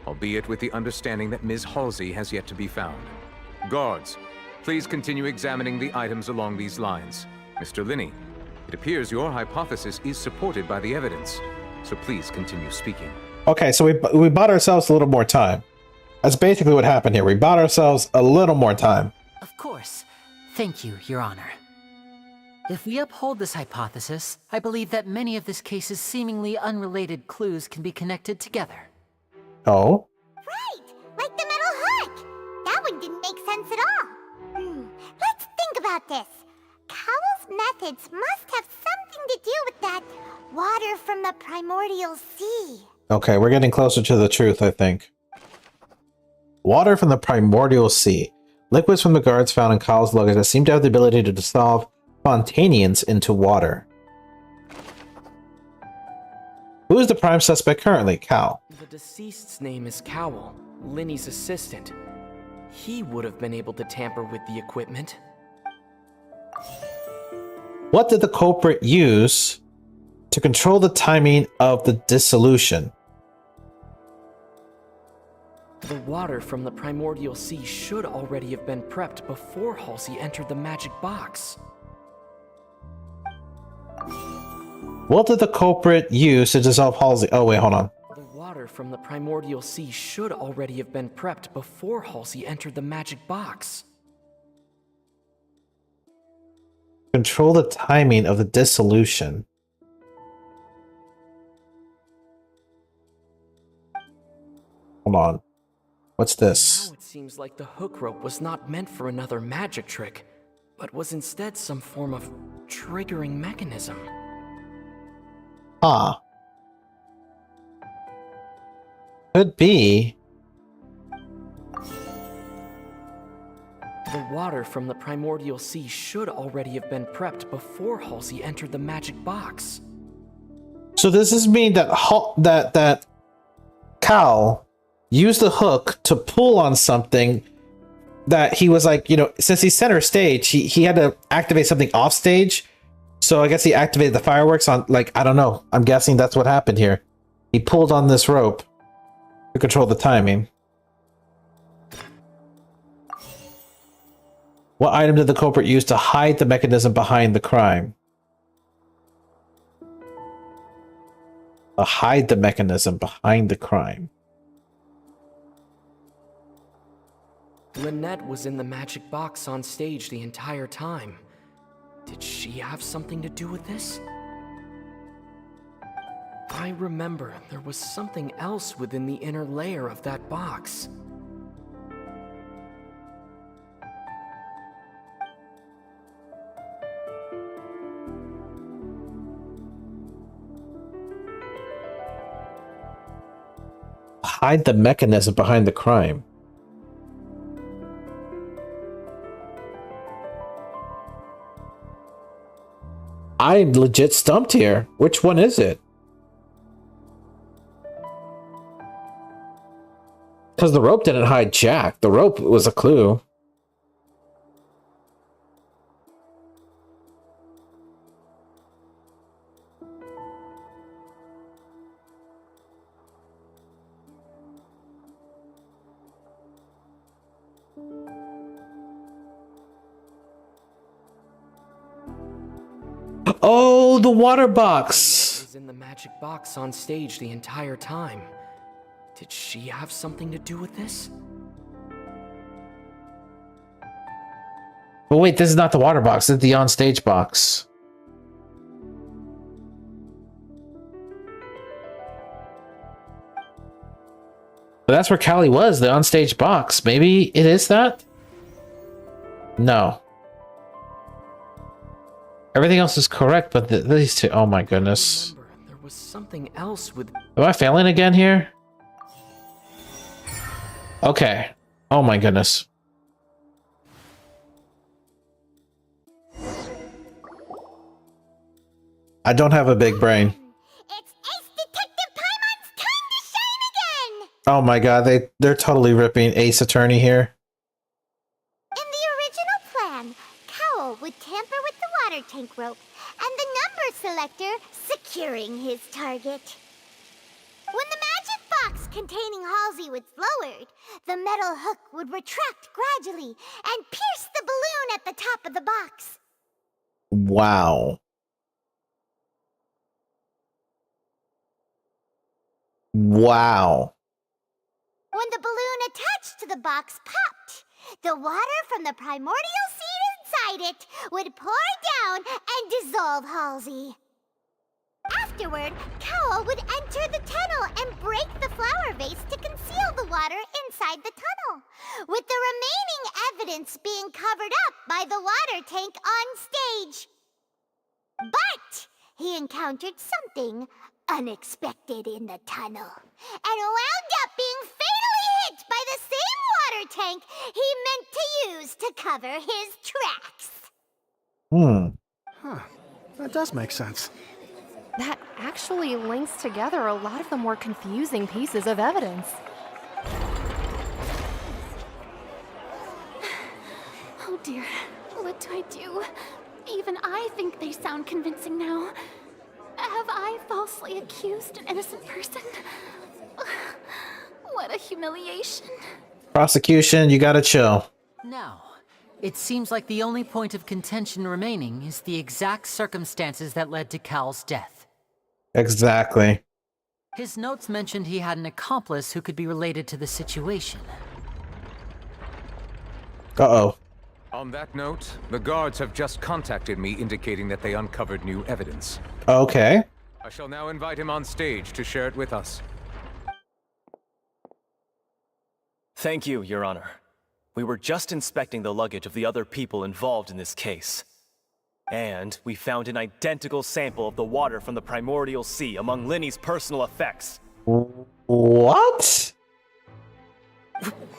albeit with the understanding that Ms. Halsey has yet to be found. Guards, please continue examining the items along these lines. Mr. Linney, it appears your hypothesis is supported by the evidence, so please continue speaking. Okay, so we bought ourselves a little more time. That's basically what happened here. We bought ourselves a little more time. Of course. Thank you, Your Honor. If we uphold this hypothesis, I believe that many of this case's seemingly unrelated clues can be connected together. Oh? Right! Like the metal hook! That one didn't make sense at all. Let's think about this. Cowell's methods must have something to do with that water from the primordial sea. Okay, we're getting closer to the truth, I think. Water from the primordial sea. Liquids from the guards found in Cowell's luggage that seem to have the ability to dissolve spontaneans into water. Who is the prime suspect currently? Cal. The deceased's name is Cowell, Linney's assistant. He would have been able to tamper with the equipment. What did the culprit use to control the timing of the dissolution? The water from the primordial sea should already have been prepped before Halsey entered the magic box. What did the culprit use to dissolve Halsey? Oh, wait, hold on. The water from the primordial sea should already have been prepped before Halsey entered the magic box. Control the timing of the dissolution. Hold on. What's this? Now it seems like the hook rope was not meant for another magic trick, but was instead some form of triggering mechanism. Huh. Could be. The water from the primordial sea should already have been prepped before Halsey entered the magic box. So does this mean that that Cal used the hook to pull on something that he was like, you know, since he's center stage, he had to activate something off stage. So I guess he activated the fireworks on, like, I don't know. I'm guessing that's what happened here. He pulled on this rope to control the timing. What item did the culprit use to hide the mechanism behind the crime? Hide the mechanism behind the crime. Lynette was in the magic box on stage the entire time. Did she have something to do with this? I remember there was something else within the inner layer of that box. Hide the mechanism behind the crime. I'm legit stumped here. Which one is it? Because the rope didn't hide Jack. The rope was a clue. Oh, the water box. Was in the magic box on stage the entire time. Did she have something to do with this? But wait, this is not the water box. This is the on-stage box. But that's where Callie was, the on-stage box. Maybe it is that? No. Everything else is correct, but these two... Oh my goodness. There was something else with... Am I failing again here? Okay. Oh my goodness. I don't have a big brain. It's Ace Detective Paimon's time to shine again! Oh my god, they're totally ripping Ace Attorney here. In the original plan, Cowl would tamper with the water tank rope and the number selector securing his target. When the magic box containing Halsey was lowered, the metal hook would retract gradually and pierce the balloon at the top of the box. Wow. Wow. When the balloon attached to the box popped, the water from the primordial seed inside it would pour down and dissolve Halsey. Afterward, Cowl would enter the tunnel and break the flower vase to conceal the water inside the tunnel, with the remaining evidence being covered up by the water tank on stage. But he encountered something unexpected in the tunnel, and wound up being fatally hit by the same water tank he meant to use to cover his tracks. Huh. That does make sense. That actually links together a lot of the more confusing pieces of evidence. Oh dear, what do I do? Even I think they sound convincing now. Have I falsely accused an innocent person? What a humiliation. Prosecution, you gotta chill. Now, it seems like the only point of contention remaining is the exact circumstances that led to Cal's death. Exactly. His notes mentioned he had an accomplice who could be related to the situation. Uh-oh. On that note, the guards have just contacted me indicating that they uncovered new evidence. Okay. I shall now invite him on stage to share it with us. Thank you, Your Honor. We were just inspecting the luggage of the other people involved in this case. And we found an identical sample of the water from the primordial sea among Linny's personal effects. What?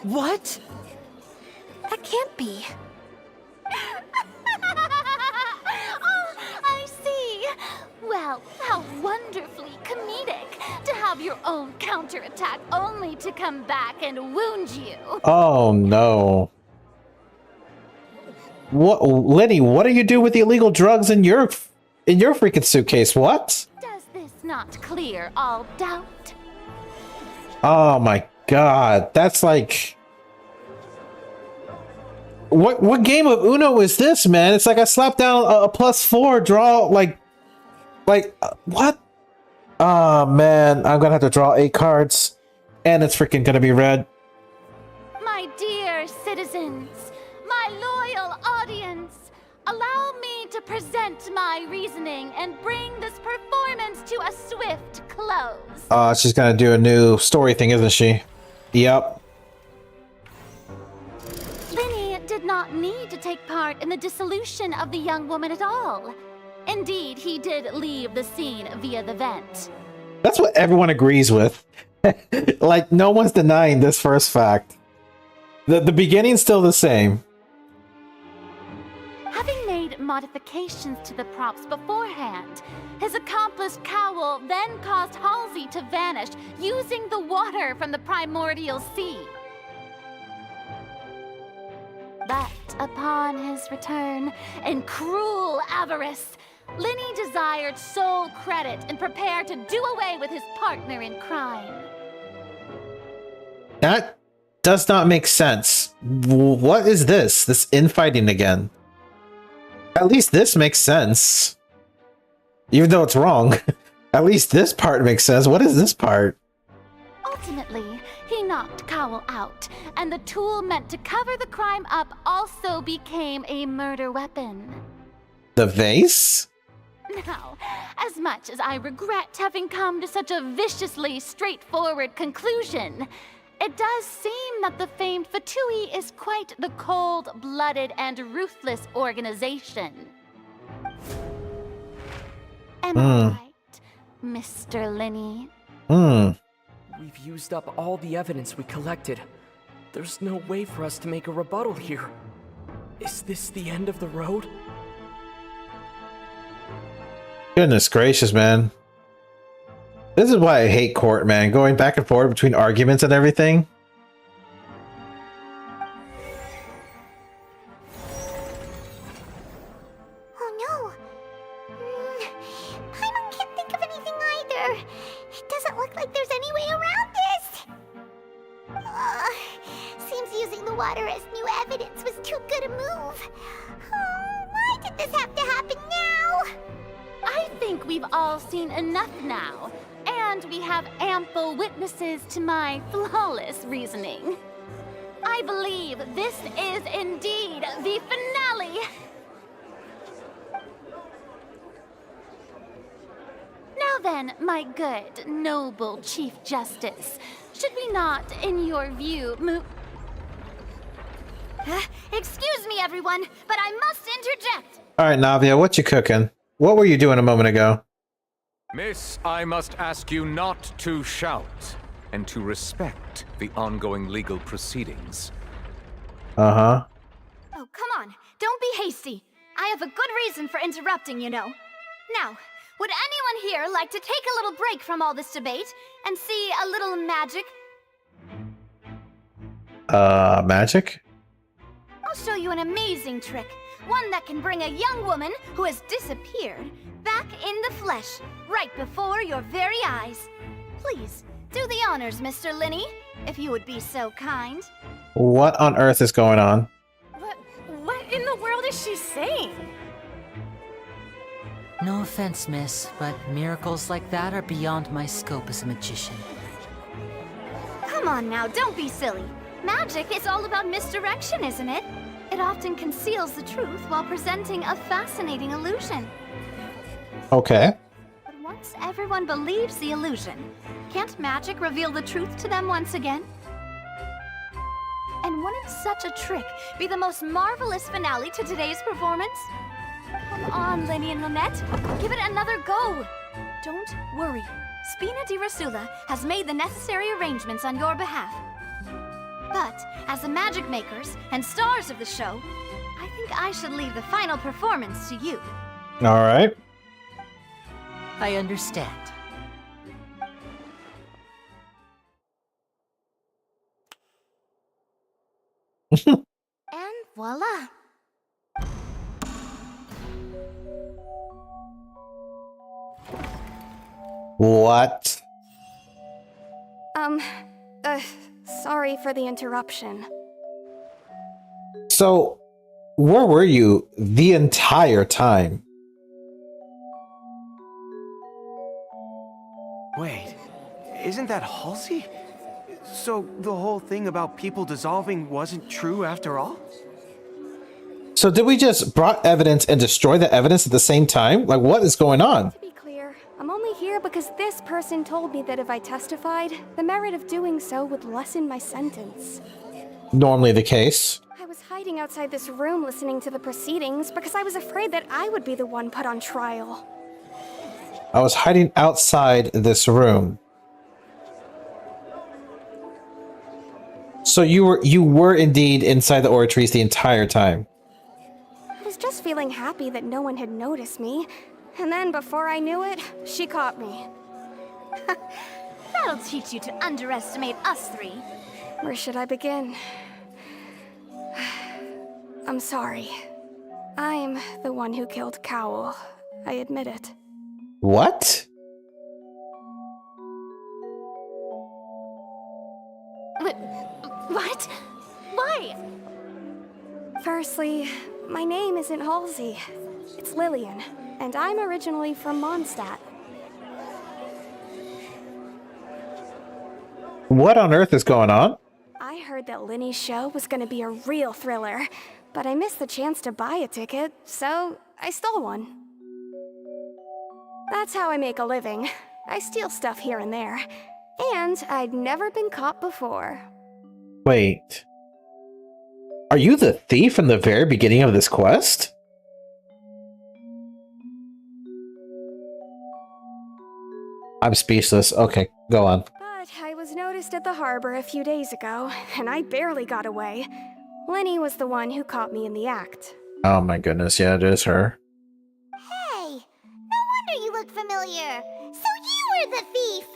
What? That can't be. Oh, I see. Well, how wonderfully comedic to have your own counterattack only to come back and wound you. Oh no. What, Lenny, what do you do with the illegal drugs in your freaking suitcase? What? Does this not clear all doubt? Oh my god. That's like... What game of Uno is this, man? It's like I slapped down a +4, draw like what? Oh man, I'm gonna have to draw 8 cards, and it's freaking gonna be red. My dear citizens, my loyal audience, allow me to present my reasoning and bring this performance to a swift close. She's gonna do a new story thing, isn't she? Yep. Linny did not need to take part in the dissolution of the young woman at all. Indeed, he did leave the scene via the vent. That's what everyone agrees with. Like, no one's denying this first fact. The beginning's still the same. Having made modifications to the props beforehand, his accomplice Cowl then caused Halsey to vanish using the water from the primordial sea. But upon his return, in cruel avarice, Linny desired sole credit and prepared to do away with his partner in crime. That does not make sense. What is this? This infighting again? At least this makes sense. Even though it's wrong. At least this part makes sense. What is this part? Ultimately, he knocked Cowell out, and the tool meant to cover the crime up also became a murder weapon. The vase? Now, as much as I regret having come to such a viciously straightforward conclusion, it does seem that the famed Fatui is quite the cold-blooded and ruthless organization. Am I right, Mr. Linney? We've used up all the evidence we collected. There's no way for us to make a rebuttal here. Is this the end of the road? Goodness gracious, man. This is why I hate court, man. Going back and forth between arguments and everything. Oh no. Paimon can't think of anything either. It doesn't look like there's any way around this. Seems using the water as new evidence was too good a move. Why did this have to happen now? I think we've all seen enough now, and we have ample witnesses to my flawless reasoning. I believe this is indeed the finale. Now then, my good, noble Chief Justice, should we not, in your view, move... Excuse me, everyone, but I must interject. Alright, Navia, what you cooking? What were you doing a moment ago? Miss, I must ask you not to shout, and to respect the ongoing legal proceedings. Uh-huh. Oh, come on. Don't be hasty. I have a good reason for interrupting, you know. Now, would anyone here like to take a little break from all this debate and see a little magic? Magic? I'll show you an amazing trick. One that can bring a young woman who has disappeared back in the flesh, right before your very eyes. Please, do the honors, Mr. Linney, if you would be so kind. What on earth is going on? What in the world is she saying? No offense, miss, but miracles like that are beyond my scope as a magician. Come on now, don't be silly. Magic is all about misdirection, isn't it? It often conceals the truth while presenting a fascinating illusion. Okay. But once everyone believes the illusion, can't magic reveal the truth to them once again? And wouldn't such a trick be the most marvelous finale to today's performance? Come on, Lenny and Lynette, give it another go. Don't worry, Spina di Rasula has made the necessary arrangements on your behalf. But, as the magic makers and stars of the show, I think I should leave the final performance to you. Alright. I understand. And voila. What? Sorry for the interruption. So, where were you the entire time? Wait, isn't that Halsey? So the whole thing about people dissolving wasn't true after all? So did we just brought evidence and destroy the evidence at the same time? Like, what is going on? To be clear, I'm only here because this person told me that if I testified, the merit of doing so would lessen my sentence. Normally the case. I was hiding outside this room listening to the proceedings because I was afraid that I would be the one put on trial. I was hiding outside this room. So you were indeed inside the oratories the entire time. I was just feeling happy that no one had noticed me. And then before I knew it, she caught me. That'll teach you to underestimate us three. Where should I begin? I'm sorry. I'm the one who killed Cowell. I admit it. What? What? Why? Firstly, my name isn't Halsey. It's Lillian, and I'm originally from Mondstadt. What on earth is going on? I heard that Linny's show was gonna be a real thriller, but I missed the chance to buy a ticket, so I stole one. That's how I make a living. I steal stuff here and there. And I'd never been caught before. Wait. Are you the thief from the very beginning of this quest? I'm speechless. Okay, go on. But I was noticed at the harbor a few days ago, and I barely got away. Linny was the one who caught me in the act. Oh my goodness, yeah, it is her. Hey, no wonder you look familiar. So you were the thief.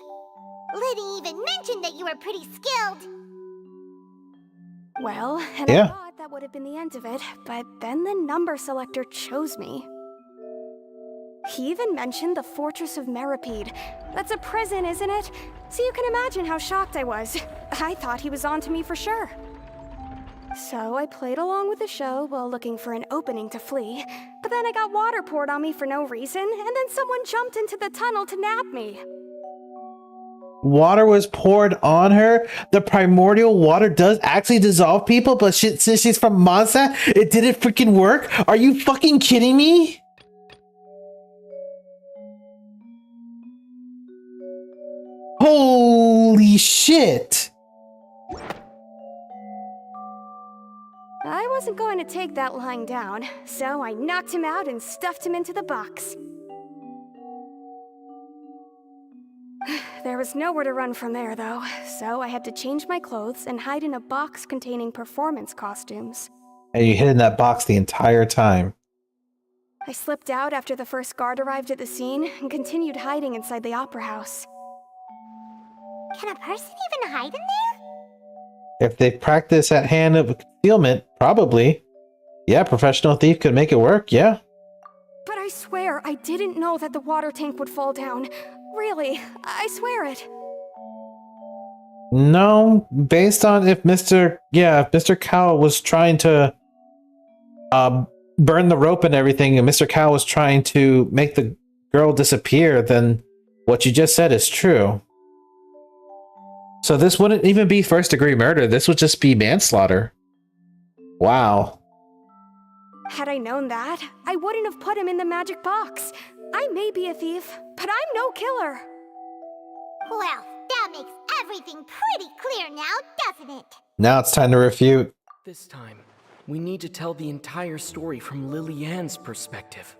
Liddy even mentioned that you were pretty skilled. Well, and Yeah. I thought that would have been the end of it, but then the number selector chose me. He even mentioned the Fortress of Meripede. That's a prison, isn't it? So you can imagine how shocked I was. I thought he was onto me for sure. So I played along with the show while looking for an opening to flee, but then I got water poured on me for no reason, and then someone jumped into the tunnel to nab me. Water was poured on her. The primordial water does actually dissolve people, but since she's from Mondstadt, it didn't freaking work? Are you fucking kidding me? Holy shit! I wasn't going to take that lying down, so I knocked him out and stuffed him into the box. There was nowhere to run from there, though, so I had to change my clothes and hide in a box containing performance costumes. And you hid in that box the entire time. I slipped out after the first guard arrived at the scene and continued hiding inside the opera house. Can a person even hide in there? If they practice at hand of concealment, probably. Yeah, professional thief could make it work, yeah. But I swear I didn't know that the water tank would fall down. Really, I swear it. No, based on if Mr. Cow was trying to burn the rope and everything, and Mr. Cow was trying to make the girl disappear, then what you just said is true. So this wouldn't even be first-degree murder. This would just be manslaughter. Wow. Had I known that, I wouldn't have put him in the magic box. I may be a thief, but I'm no killer. Well, that makes everything pretty clear now, doesn't it? Now it's time to refute. This time, we need to tell the entire story from Lily-Ann's perspective.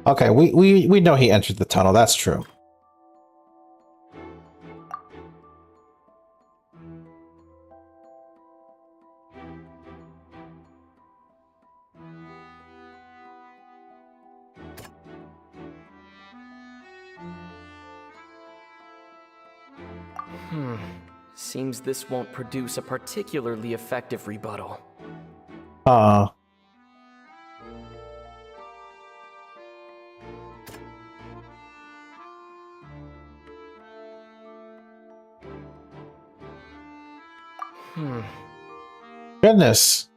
Okay, we know he entered the tunnel. That's true. Seems this won't produce a particularly effective rebuttal. Goodness.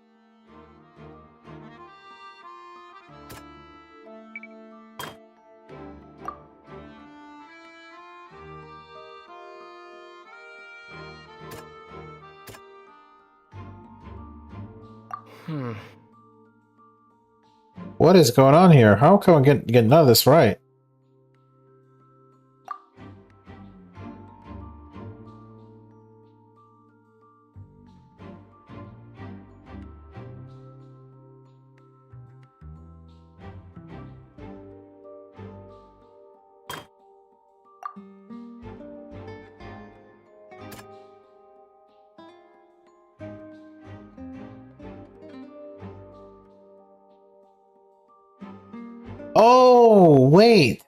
What is going on here? How come I'm getting none of this right? Oh, wait.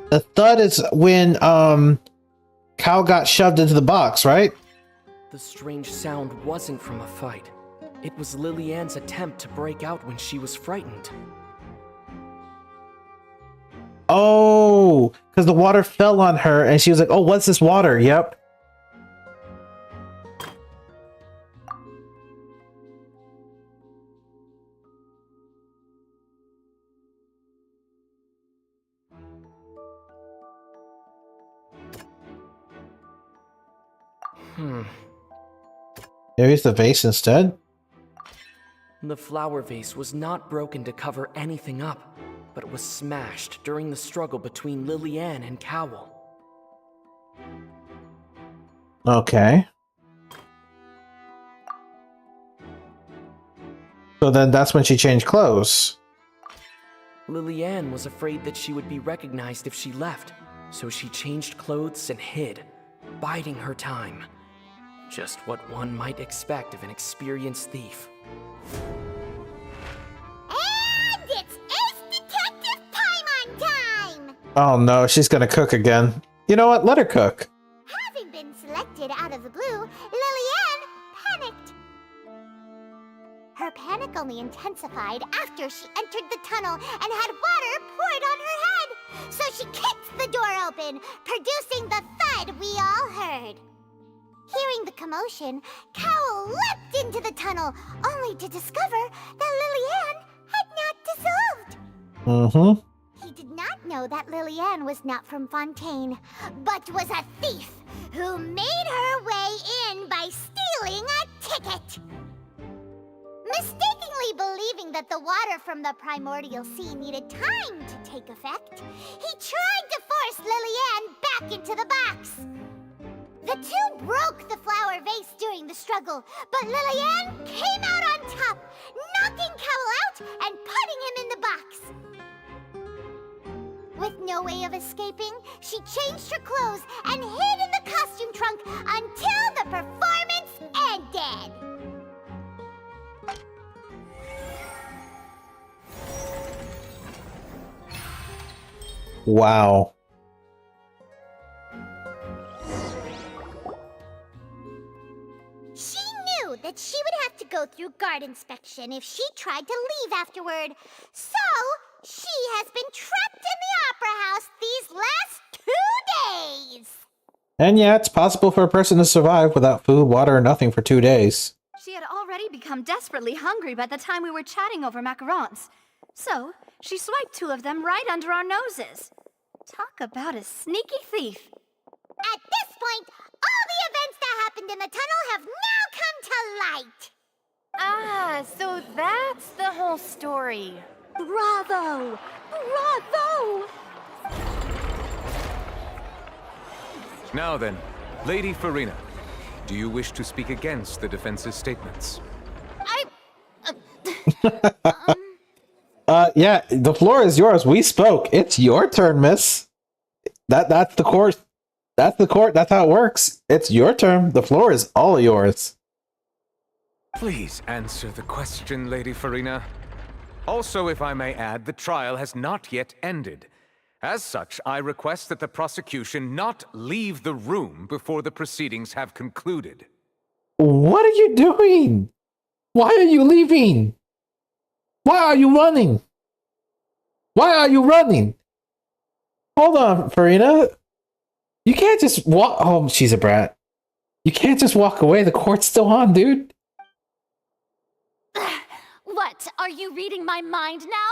The thud is when Cow got shoved into the box, right? The strange sound wasn't from a fight. It was Lily-Ann's attempt to break out when she was frightened. Oh, Oh, because the water fell on her and she was like, oh, what's this water? Yep. Maybe it's the vase instead? The flower vase was not broken to cover anything up, but was smashed during the struggle between Lillian and Cowell. Okay. So then that's when she changed clothes. Lillian was afraid that she would be recognized if she left, so she changed clothes and hid, biding her time. Just what one might expect of an experienced thief. And it's Ace Detective Paimon time! Oh no, she's gonna cook again. You know what? Let her cook. Having been selected out of the blue, Lillian panicked. Her panic only intensified after she entered the tunnel and had water poured on her head. So she kicked the door open, producing the thud we all heard. Hearing the commotion, Cowell leapt into the tunnel, only to discover that Lillian had not dissolved. Mm-hmm. He did not know that Lillian was not from Fontaine, but was a thief who made her way in by stealing a ticket. Mistakenly believing that the water from the primordial sea needed time to take effect, he tried to force Lillian back into the box. The two broke the flower vase during the struggle, but Lillian came out on top, knocking Cowell out and putting him in the box. With no way of escaping, she changed her clothes and hid in the costume trunk until the performance ended. Wow. She knew that she would have to go through guard inspection if she tried to leave afterward. So, she has been trapped in the Opera House these last 2 days. And yeah, it's possible for a person to survive without food, water, or nothing for 2 days. She had already become desperately hungry by the time we were chatting over macarons. So, she swiped 2 of them right under our noses. Talk about a sneaky thief. At this point, all the events that happened in the tunnel have now come to light. Ah, so that's the whole story. Bravo! Bravo! Now then, Lady Farina, do you wish to speak against the defense's statements? Yeah, the floor is yours. We spoke. It's your turn, miss. That's the court. That's the court. That's how it works. It's your turn. The floor is all yours. Please answer the question, Lady Farina. Also, if I may add, the trial has not yet ended. As such, I request that the prosecution not leave the room before the proceedings have concluded. What are you doing? Why are you leaving? Why are you running? Why are you running? Hold on, Farina. You can't just walk. Oh, she's a brat. You can't just walk away. The court's still on, dude. What? Are you reading my mind now?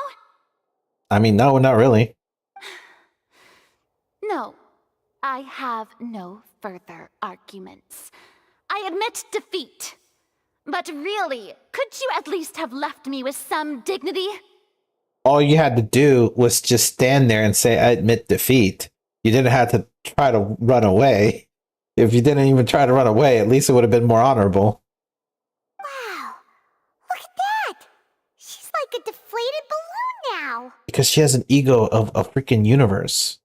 I mean, no, not really. No, I have no further arguments. I admit defeat. But really, could you at least have left me with some dignity? All you had to do was just stand there and say, I admit defeat. You didn't have to try to run away. If you didn't even try to run away, at least it would have been more honorable. Wow, look at that. She's like a deflated balloon now. Because she has an ego of a freaking universe.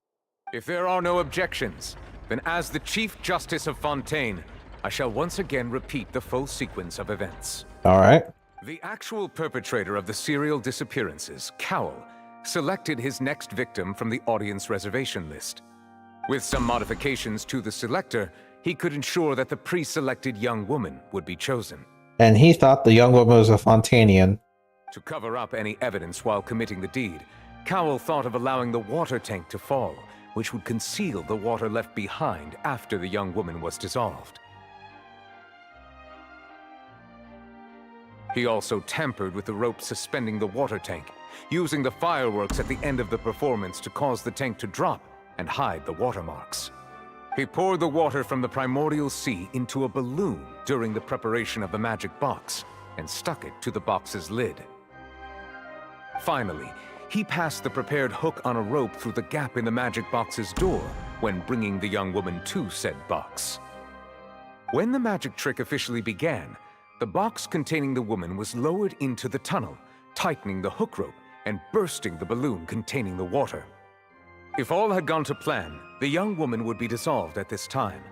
If there are no objections, then as the Chief Justice of Fontaine, I shall once again repeat the full sequence of events. All right. The actual perpetrator of the serial disappearances, Cowell, selected his next victim from the audience reservation list. With some modifications to the selector, he could ensure that the pre-selected young woman would be chosen. And he thought the young woman was a Fontanian. To cover up any evidence while committing the deed, Cowell thought of allowing the water tank to fall, which would conceal the water left behind after the young woman was dissolved. He also tampered with the rope suspending the water tank, using the fireworks at the end of the performance to cause the tank to drop and hide the watermarks. He poured the water from the primordial sea into a balloon during the preparation of the magic box and stuck it to the box's lid. Finally, he passed the prepared hook on a rope through the gap in the magic box's door when bringing the young woman to said box. When the magic trick officially began, the box containing the woman was lowered into the tunnel, tightening the hook rope and bursting the balloon containing the water. If all had gone to plan, the young woman would be dissolved at this time.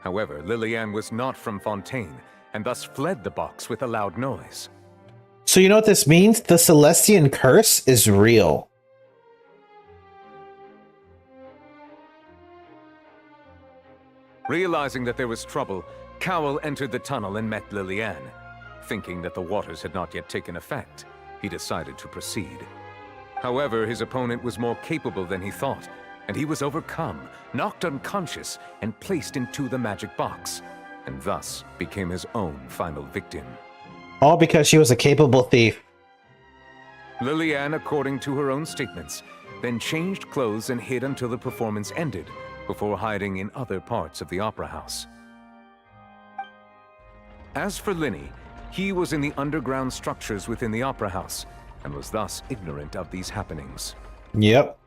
However, Lillian was not from Fontaine, and thus fled the box with a loud noise. So you know what this means? The Celestian curse is real. Realizing that there was trouble, Cowell entered the tunnel and met Lillian. Thinking that the waters had not yet taken effect, he decided to proceed. However, his opponent was more capable than he thought, and he was overcome, knocked unconscious, and placed into the magic box, and thus became his own final victim. All because she was a capable thief. Lillian, according to her own statements, then changed clothes and hid until the performance ended, before hiding in other parts of the opera house. As for Linny, he was in the underground structures within the opera house, and was thus ignorant of these happenings. Yep.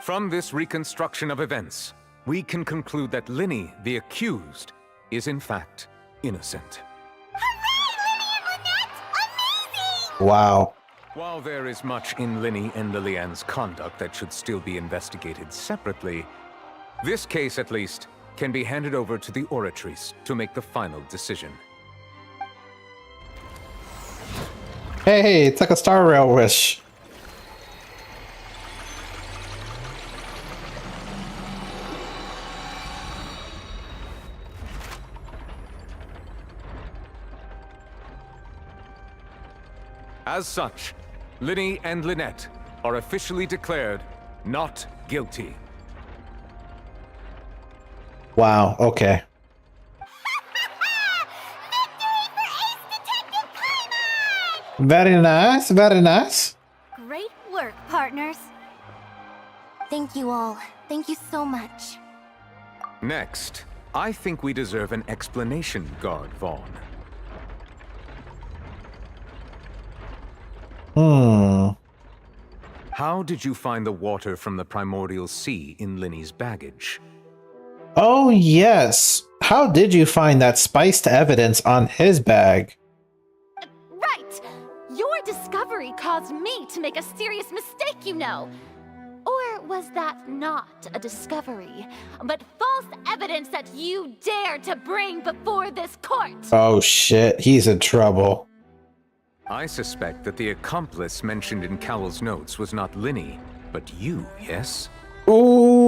From this reconstruction of events, we can conclude that Linny, the accused, is in fact innocent. Wow. While there is much in Linny and Lillian's conduct that should still be investigated separately, this case at least can be handed over to the Oratrice to make the final decision. Hey, it's like a Star Rail wish. As such, Linny and Lynette are officially declared not guilty. Wow, okay. Very nice, very nice. Great work, partners. Thank you all. Thank you so much. Next, I think we deserve an explanation, Guard Vaughn. How did you find the water from the primordial sea in Linny's baggage? Oh, yes. How did you find that spiced evidence on his bag? Right! Your discovery caused me to make a serious mistake, you know. Or was that not a discovery, but false evidence that you dare to bring before this court? Oh shit, he's in trouble. I suspect that the accomplice mentioned in Cowell's notes was not Linny, but you, yes? Ooh.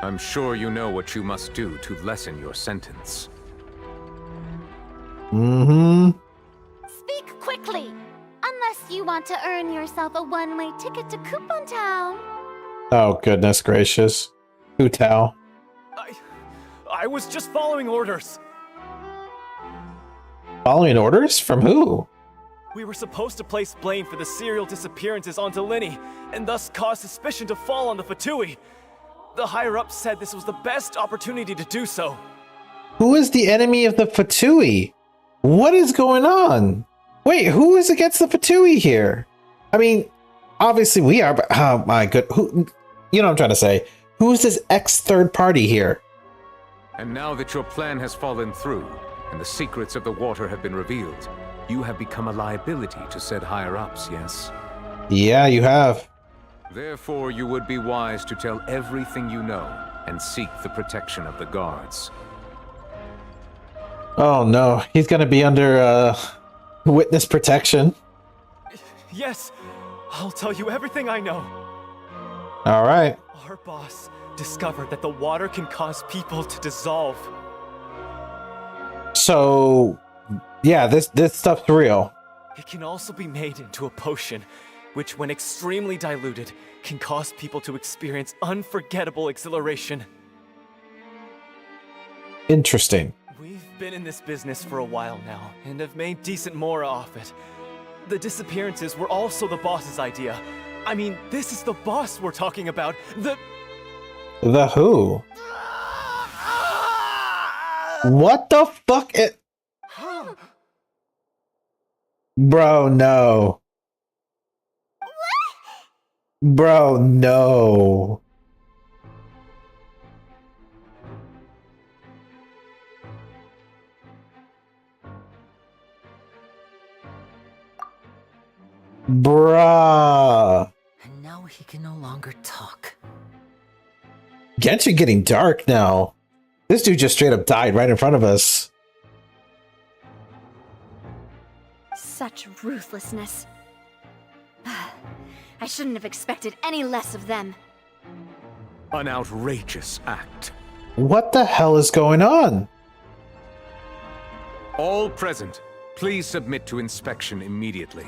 I'm sure you know what you must do to lessen your sentence. Mm-hmm. Speak quickly, unless you want to earn yourself a one-way ticket to Coupon Town. Oh, goodness gracious. Hu Tao. I was just following orders. Following orders? From who? We were supposed to place blame for the serial disappearances onto Linny, and thus cause suspicion to fall on the Fatui. The higher-ups said this was the best opportunity to do so. Who is the enemy of the Fatui? What is going on? Wait, who is against the Fatui here? I mean, obviously we are, but oh my god, who? You know what I'm trying to say. Who is this ex-third party here? And now that your plan has fallen through, and the secrets of the water have been revealed, you have become a liability to said higher-ups, yes? Yeah, you have. Therefore, you would be wise to tell everything you know, and seek the protection of the guards. Oh no, he's gonna be under, witness protection. Yes, I'll tell you everything I know. Alright. Our boss discovered that the water can cause people to dissolve. So, yeah, this stuff's real. It can also be made into a potion, which, when extremely diluted, can cause people to experience unforgettable exhilaration. Interesting. We've been in this business for a while now, and have made decent mora off it. The disappearances were also the boss's idea. I mean, this is the boss we're talking about. The who? What the fuck? Bro, no. Bro, no. Bruh. And now he can no longer talk. Genshin getting dark now. This dude just straight up died right in front of us. Such ruthlessness. I shouldn't have expected any less of them. An outrageous act. What the hell is going on? All present, please submit to inspection immediately.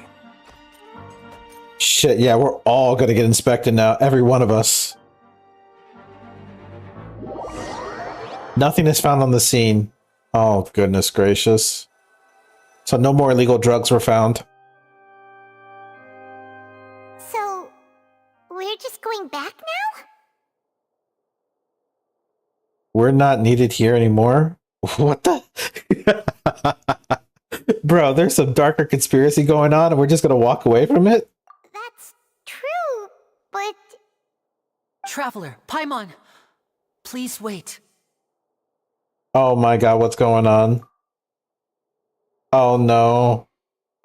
Shit, yeah, we're all gonna get inspected now. Every one of us. Nothing is found on the scene. Oh, goodness gracious. So no more illegal drugs were found. So, we're just going back now? We're not needed here anymore? What the? Bro, there's some darker conspiracy going on and we're just gonna walk away from it? That's true, but... Traveler, Paimon, please wait. Oh my god, what's going on? Oh no.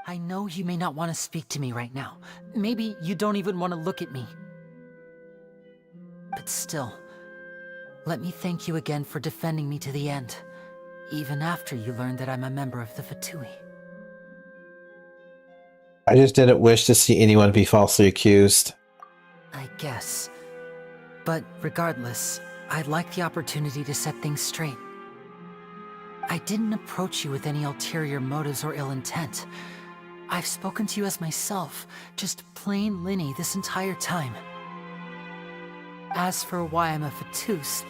I know you may not want to speak to me right now. Maybe you don't even want to look at me. But still, let me thank you again for defending me to the end, even after you learned that I'm a member of the Fatui. I just didn't wish to see anyone be falsely accused. I guess. But regardless, I'd like the opportunity to set things straight. I didn't approach you with any ulterior motives or ill intent. I've spoken to you as myself, just plain Linny this entire time. As for why I'm a Fatus,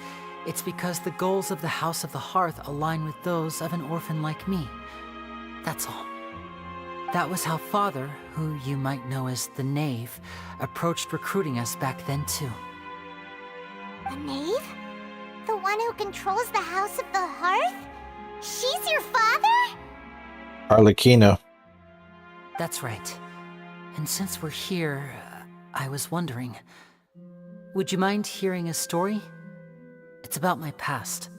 it's because the goals of the House of the Hearth align with those of an orphan like me. That's all. That was how Father, who you might know as the Knave, approached recruiting us back then too. The Knave? The one who controls the House of the Hearth? She's your father? Arlecchino. That's right. And since we're here, I was wondering, would you mind hearing a story? It's about my past.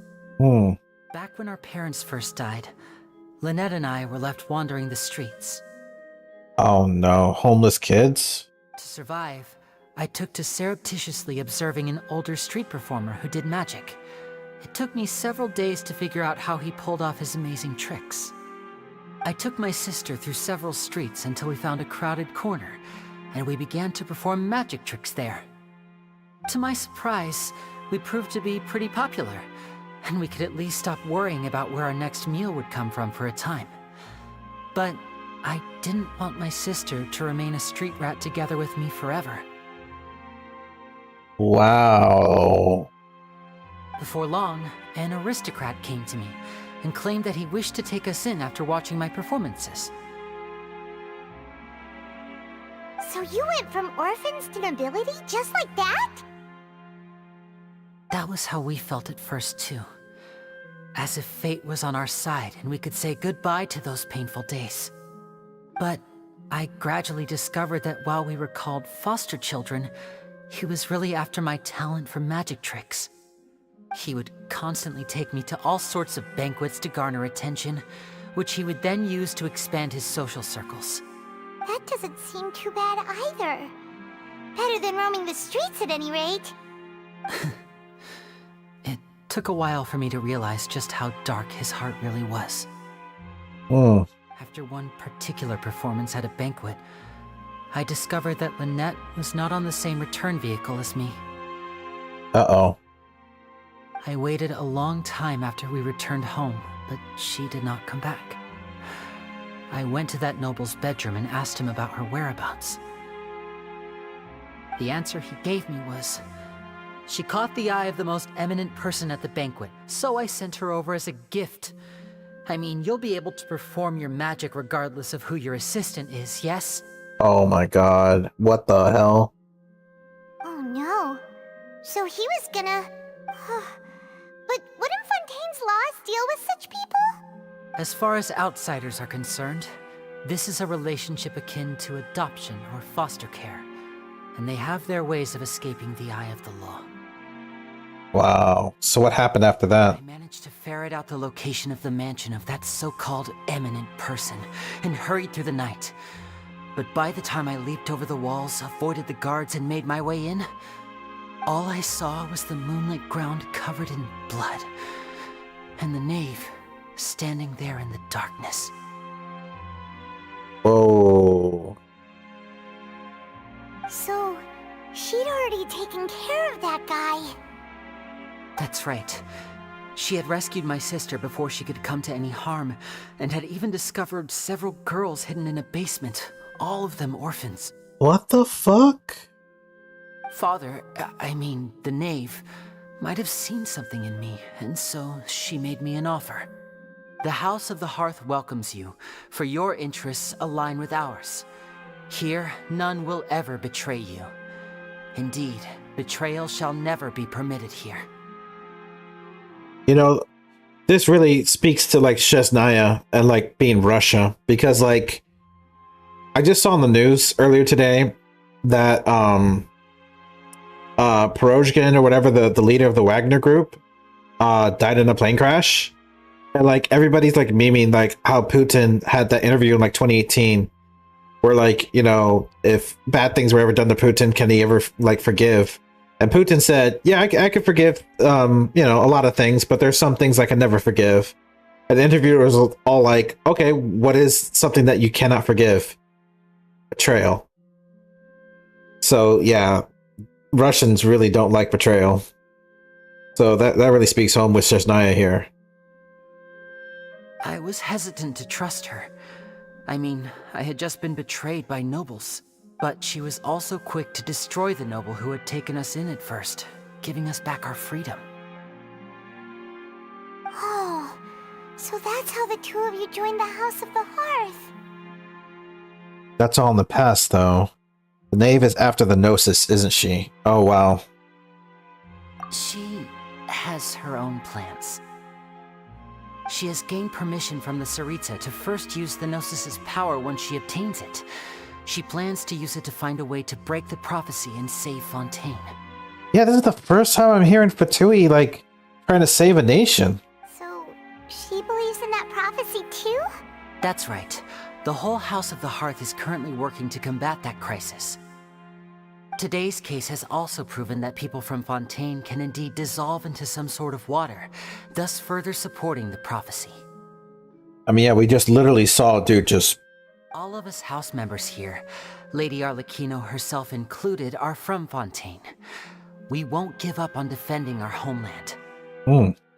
Back when our parents first died, Lynette and I were left wandering the streets. Oh no, homeless kids? To survive, I took to surreptitiously observing an older street performer who did magic. It took me several days to figure out how he pulled off his amazing tricks. I took my sister through several streets until we found a crowded corner, and we began to perform magic tricks there. To my surprise, we proved to be pretty popular, and we could at least stop worrying about where our next meal would come from for a time. But I didn't want my sister to remain a street rat together with me forever. Wow. Before long, an aristocrat came to me and claimed that he wished to take us in after watching my performances. So you went from orphans to nobility just like that? That was how we felt at first too. As if fate was on our side and we could say goodbye to those painful days. But I gradually discovered that while we were called foster children, he was really after my talent for magic tricks. He would constantly take me to all sorts of banquets to garner attention, which he would then use to expand his social circles. That doesn't seem too bad either. Better than roaming the streets at any rate. It took a while for me to realize just how dark his heart really was. After one particular performance at a banquet, I discovered that Lynette was not on the same return vehicle as me. Uh-oh. I waited a long time after we returned home, but she did not come back. I went to that noble's bedroom and asked him about her whereabouts. The answer he gave me was, she caught the eye of the most eminent person at the banquet, so I sent her over as a gift. I mean, you'll be able to perform your magic regardless of who your assistant is, yes? Oh my god. What the hell? Oh no. So he was gonna... But wouldn't Fontaine's laws deal with such people? As far as outsiders are concerned, this is a relationship akin to adoption or foster care, and they have their ways of escaping the eye of the law. Wow. So what happened after that? I managed to ferret out the location of the mansion of that so-called eminent person and hurried through the night. But by the time I leaped over the walls, avoided the guards, and made my way in, all I saw was the moonlit ground covered in blood, and the knave standing there in the darkness. Whoa. So, she'd already taken care of that guy. That's right. She had rescued my sister before she could come to any harm, and had even discovered several girls hidden in a basement, all of them orphans. What the fuck? Father, I mean, the knave, might have seen something in me, and so she made me an offer. The House of the Hearth welcomes you, for your interests align with ours. Here, none will ever betray you. Indeed, betrayal shall never be permitted here. You know, this really speaks to like Chesnaya and like being Russia, because like I just saw on the news earlier today that Pirozhkin or whatever, the leader of the Wagner group, died in a plane crash. And like everybody's like memeing like how Putin had that interview in like 2018 where like, you know, if bad things were ever done to Putin, can he ever like forgive? And Putin said, yeah, I could forgive, you know, a lot of things, but there's some things I can never forgive. And the interviewer was all like, okay, what is something that you cannot forgive? Betrayal. So yeah, Russians really don't like betrayal. So that really speaks home with Chesnaya here. I was hesitant to trust her. I mean, I had just been betrayed by nobles. But she was also quick to destroy the noble who had taken us in at first, giving us back our freedom. Oh, so that's how the two of you joined the House of the Hearth. That's all in the past, though. The knave is after the Gnosis, isn't she? Oh, wow. She has her own plans. She has gained permission from the Tsaritsa to first use the Gnosis's power once she obtains it. She plans to use it to find a way to break the prophecy and save Fontaine. Yeah, this is the first time I'm hearing Fatui, like, trying to save a nation. So, she believes in that prophecy too? That's right. The whole House of the Hearth is currently working to combat that crisis. Today's case has also proven that people from Fontaine can indeed dissolve into some sort of water, thus further supporting the prophecy. I mean, yeah, we just literally saw a dude just... All of us house members here, Lady Arlecchino herself included, are from Fontaine. We won't give up on defending our homeland.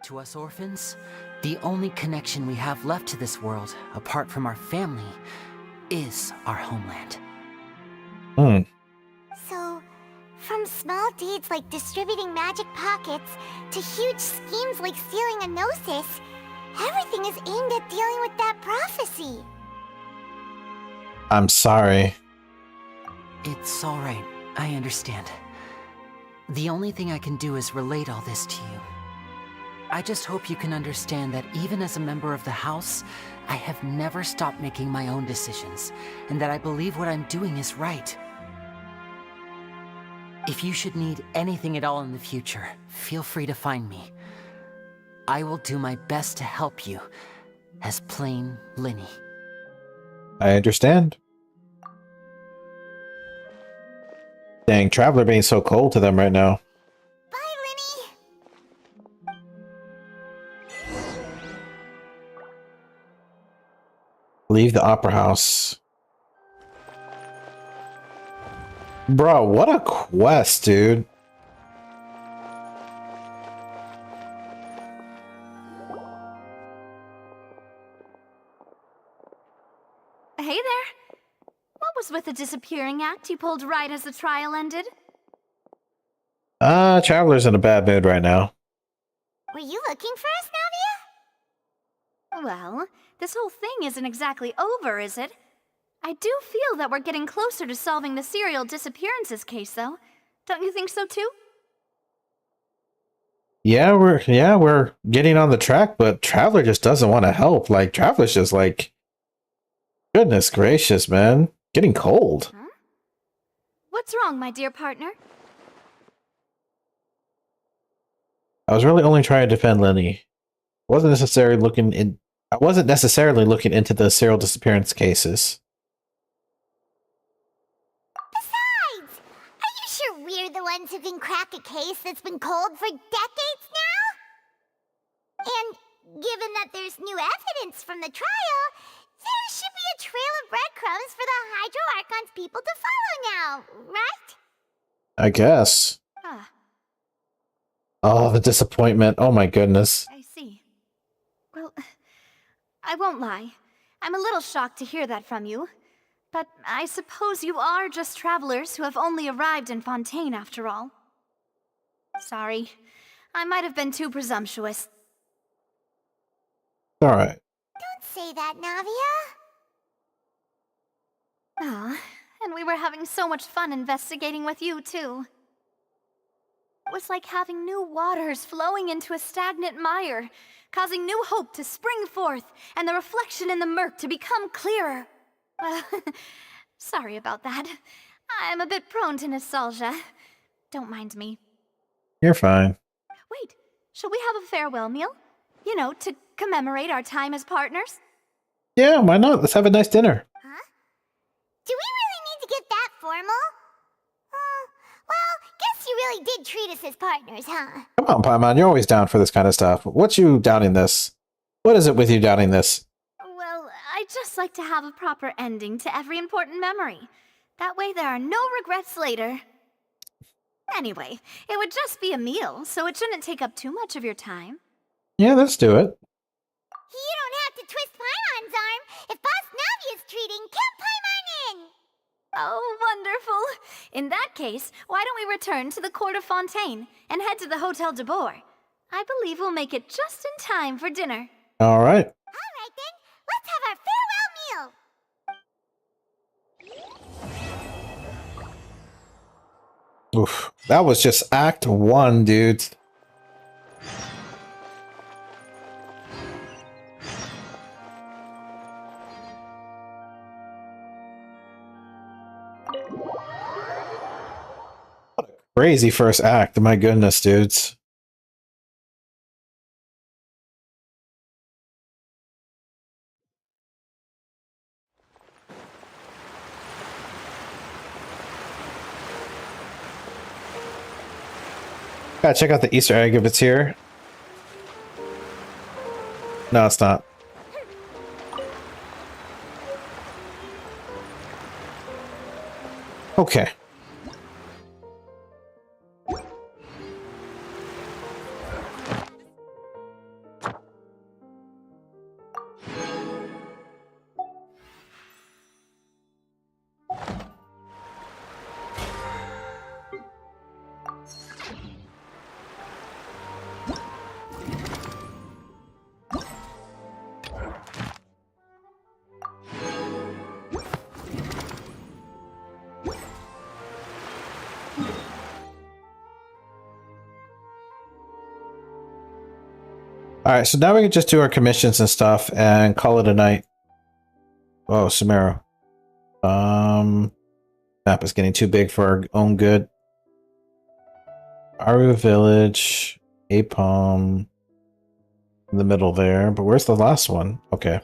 To us orphans, the only connection we have left to this world, apart from our family, is our homeland. So, from small deeds like distributing magic pockets to huge schemes like stealing a Gnosis, everything is aimed at dealing with that prophecy. I'm sorry. It's all right. I understand. The only thing I can do is relate all this to you. I just hope you can understand that even as a member of the House, I have never stopped making my own decisions, and that I believe what I'm doing is right. If you should need anything at all in the future, feel free to find me. I will do my best to help you, as plain Linny. I understand. Dang, Traveler being so cold to them right now. Bye, Linny! Leave the Opera House. Bro, what a quest, dude. Hey there. What was with the disappearing act you pulled right as the trial ended? Traveler's in a bad mood right now. Were you looking for us, Navia? Well, this whole thing isn't exactly over, is it? I do feel that we're getting closer to solving the serial disappearances case, though. Don't you think so, too? Yeah, we're getting on the track, but Traveler just doesn't want to help. Like, Traveler's just like, goodness gracious, man. Getting cold. Huh? What's wrong, my dear partner? I was really only trying to defend Lenny. I wasn't necessarily looking into the serial disappearance cases. Besides, are you sure we're the ones who can crack a case that's been cold for decades now? And given that there's new evidence from the trial, there should be a trail of breadcrumbs for the Hydro Archon's people to follow now, right? I guess. Ah, Oh, the disappointment. Oh my goodness. I see. Well, I won't lie. I'm a little shocked to hear that from you. But I suppose you are just travelers who have only arrived in Fontaine after all. Sorry. I might have been too presumptuous. Alright. Don't say that, Navia. Ah, and we were having so much fun investigating with you, too. It was like having new waters flowing into a stagnant mire, causing new hope to spring forth, and the reflection in the murk to become clearer. Well, sorry about that. I'm a bit prone to nostalgia. Don't mind me. You're fine. Wait, shall we have a farewell meal? You know, to commemorate our time as partners? Yeah, why not? Let's have a nice dinner. Huh? Do we really need to get that formal? Well, guess you really did treat us as partners, huh? Come on, Paimon, you're always down for this kind of stuff. What's you doubting this? What is it with you doubting this? Well, I'd just like to have a proper ending to every important memory. That way there are no regrets later. Anyway, it would just be a meal, so it shouldn't take up too much of your time. Yeah, let's do it. You don't have to twist Paimon's arm. If Boss Navia's treating, count Paimon in! Oh, wonderful. In that case, why don't we return to the Court of Fontaine and head to the Hotel de Boer? I believe we'll make it just in time for dinner. All right. All right then, let's have our farewell meal. Oof. That was just Act 1, dude. What a crazy first act. My goodness, dudes. Gotta check out the Easter egg if it's here. No, it's not. Okay. Alright, so now we can just do our commissions and stuff and call it a night. Oh, Sumeru. Map is getting too big for our own good. Aru Village, Apom, in the middle there, but where's the last one? Okay.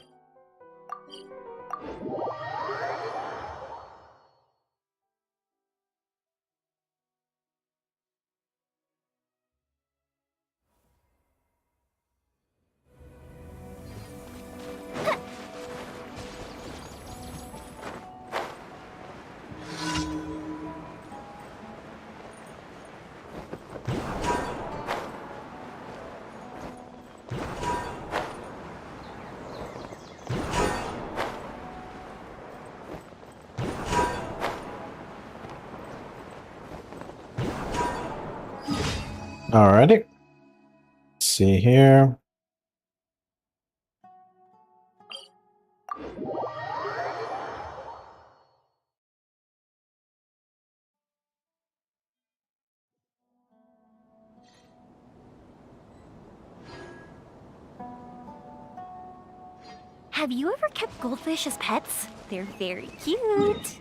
Alrighty. Let's see here. Have you ever kept goldfish as pets? They're very cute.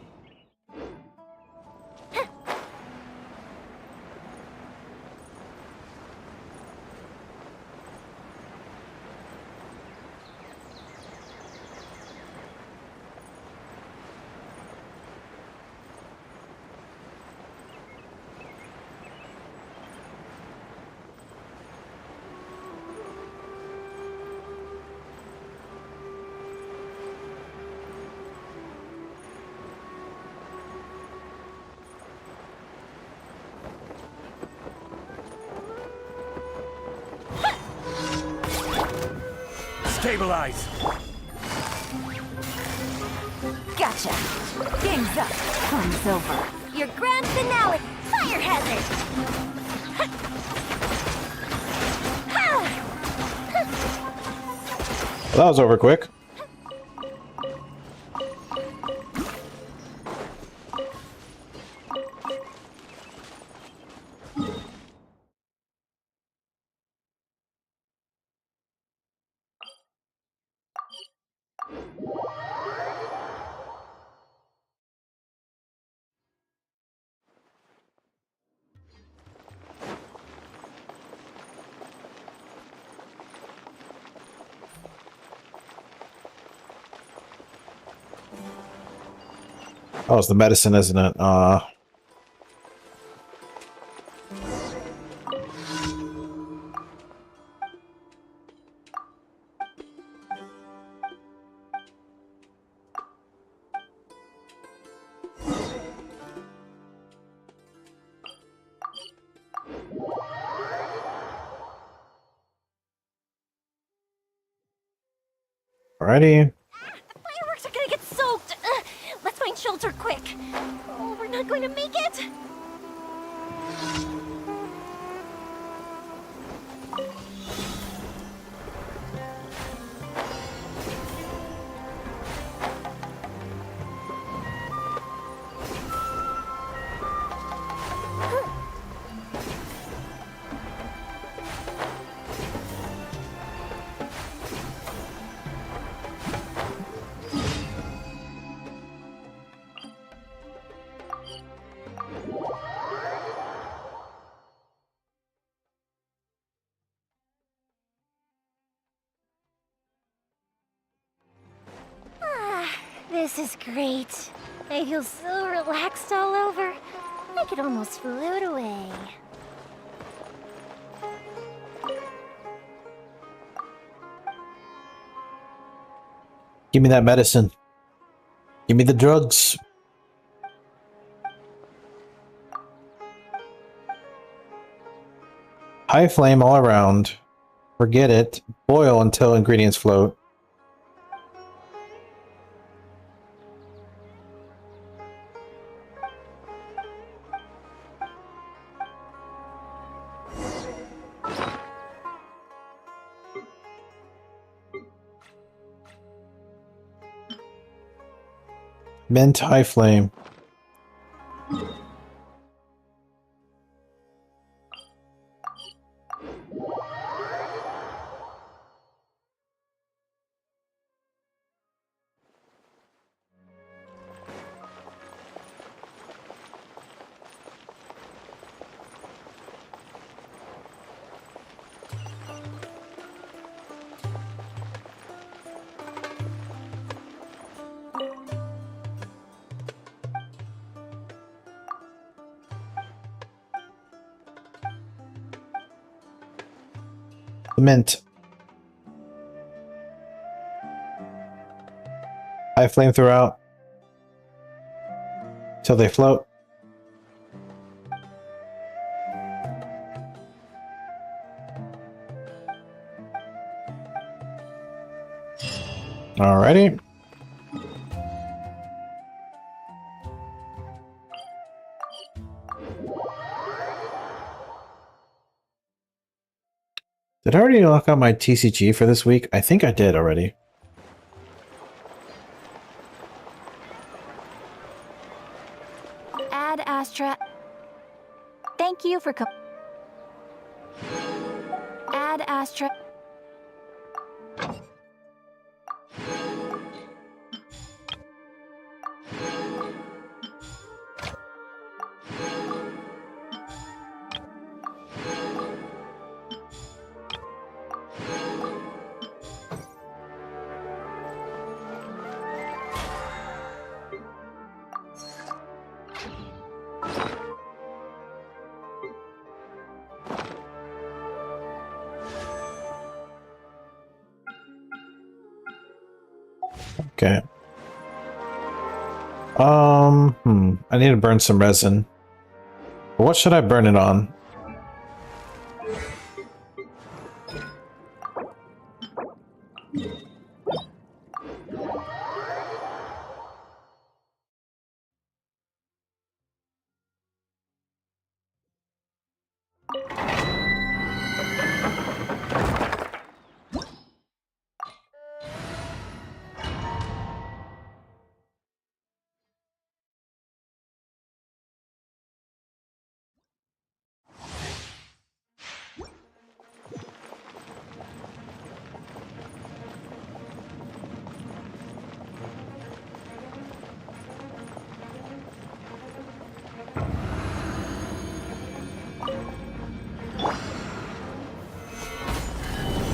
Stabilize! Gotcha. Game's up. Fun's over. Your grand finale. Fire hazard. That was over quick. Oh, it's the medicine, isn't it? Alrighty. Fireworks are gonna get soaked. Let's find shelter quick. Oh, we're not going to make it. This is great. I feel so relaxed all over. I could almost float away. Give me that medicine. Give me the drugs. High flame all around. Forget it. Boil until ingredients float. Mint high flame. Mint. High flame throughout. Till they float. Alrighty. Did I already lock out my TCG for this week? I think I did already. Ad Astra. Thank you for Ad Astra. Okay. I need to burn some resin. What should I burn it on?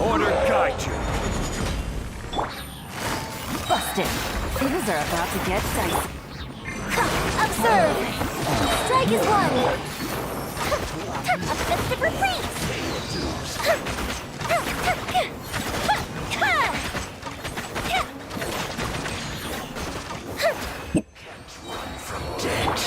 Order guide you. Busted. Things are about to get dicey. Observe! Strike is one! A festive retreat! From dead.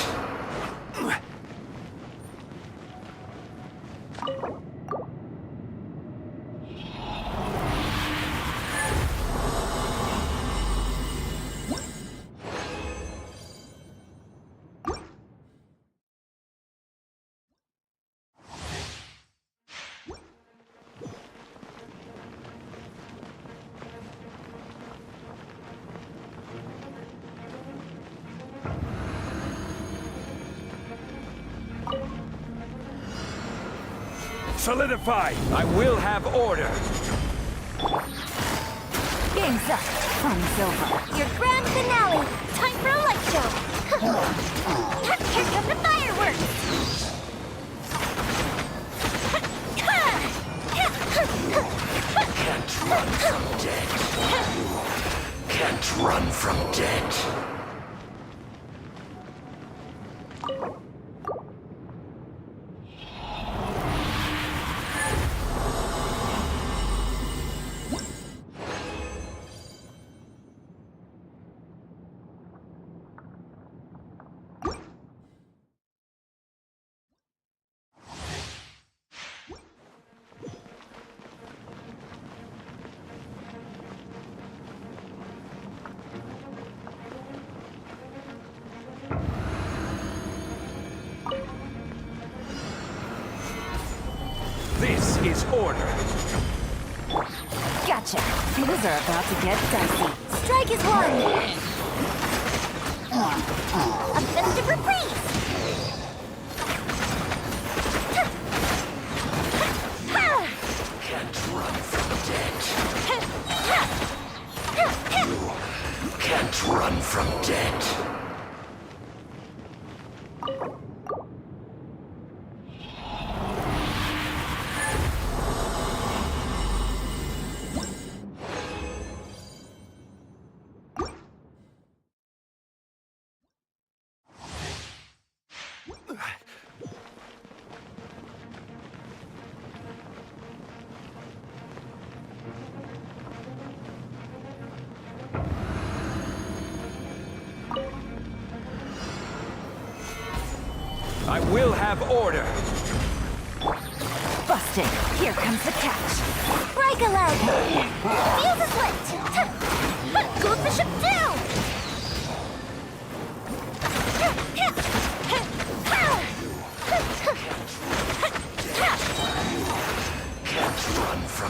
Solidify! I will have order! Game's up. Fun's over. Your grand finale! Time for a light show! Here come the fireworks! Can't run from dead. Can't run from dead. This is order. Gotcha. Things are about to get dicey. Strike is one! A festive reprise! Can't run from dead. You can't run from dead. I will have order. Busted. Here comes the catch. Strike a leg! Fuse is lit! Goes the ship down! Can't run from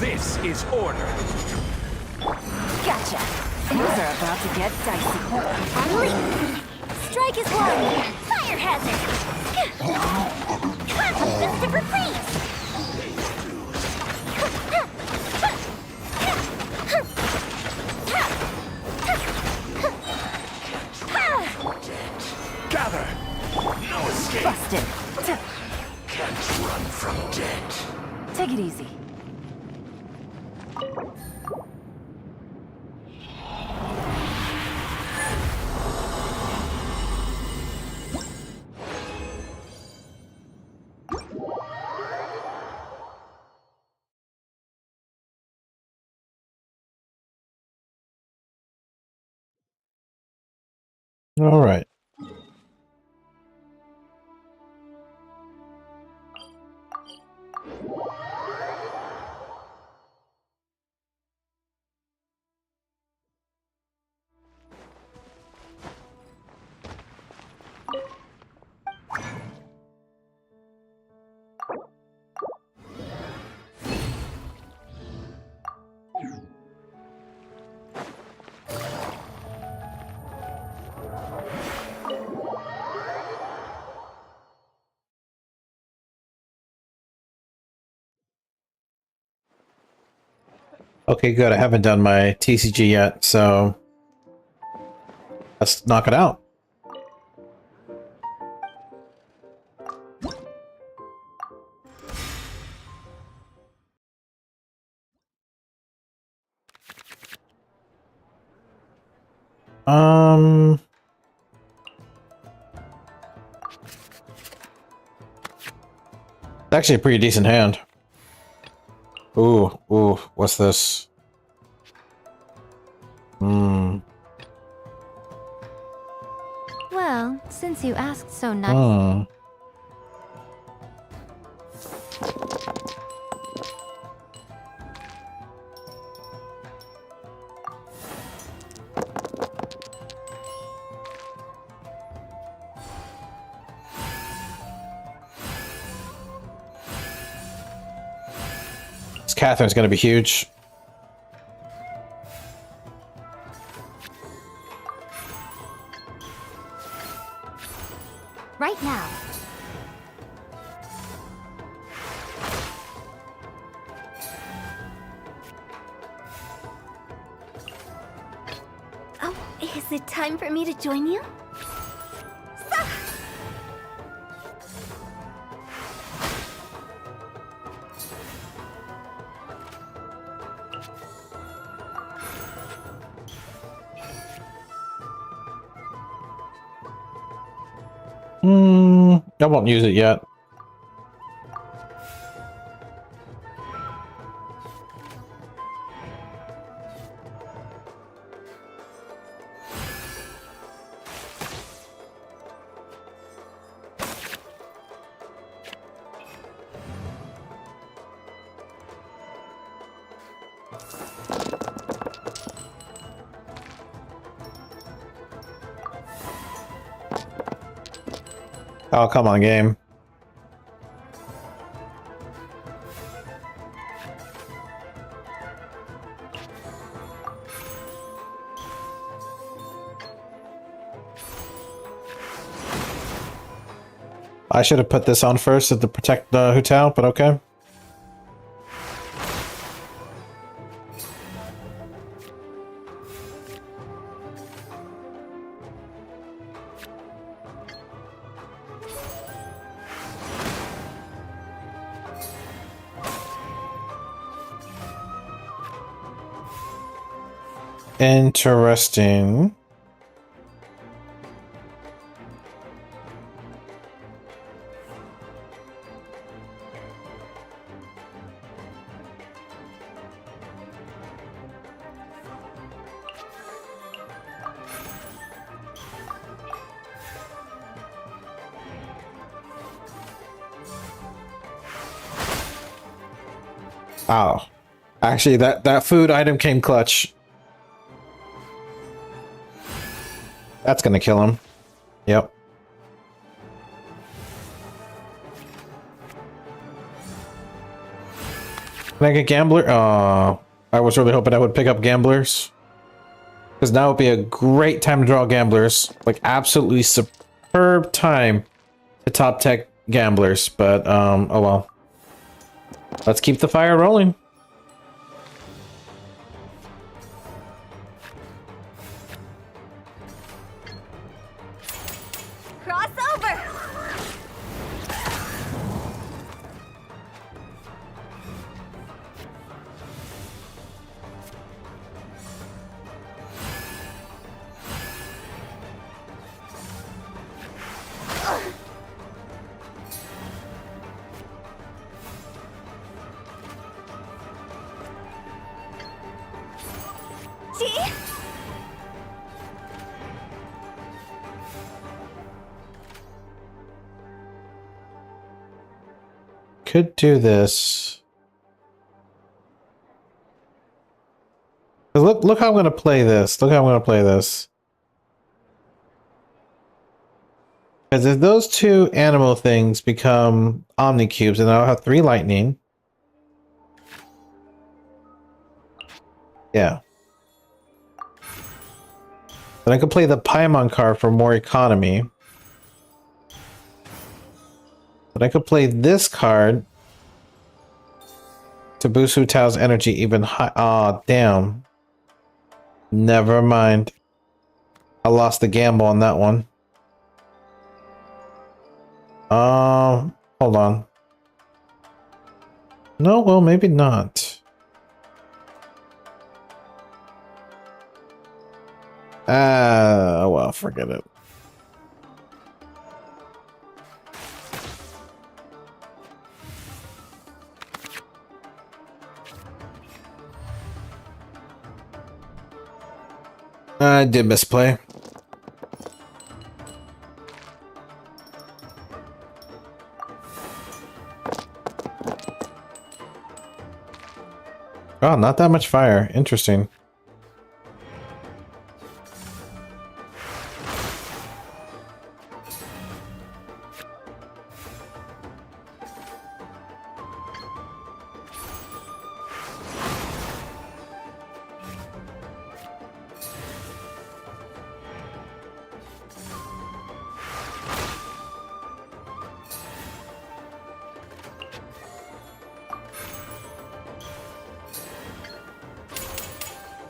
This is order. Gotcha. Things are about to get dicey. Strike is one! Fire hazard! Festive reprise! Gather! No escape! Busted. Can't run from death. Take it easy. All right. Okay, good. I haven't done my TCG yet, so let's knock it out. It's actually a pretty decent hand. Ooh, what's this? Well, since you asked so nice. This Catherine's gonna be huge. Right now. Oh, is it time for me to join you? I won't use it yet. Oh, come on, game. I should have put this on first to protect the hotel, but okay. Interesting. Oh. Actually, that food item came clutch. That's gonna kill him. Yep. Can I get Gambler? Oh, I was really hoping I would pick up Gamblers. Because now would be a great time to draw Gamblers. Like, absolutely superb time to top tech Gamblers. But, oh well. Let's keep the fire rolling. Crossover! See? Could do this. Look how I'm gonna play this. Look how I'm gonna play this. Because if those two animal things become Omnicubes, and I'll have 3 lightning. Yeah. Then I could play the Paimon card for more economy. But I could play this card to boost Hu Tao's energy even high. Aw, damn. Never mind. I lost the gamble on that one. Hold on. No, well, maybe not. Well, forget it. I did misplay. Oh, not that much fire. Interesting.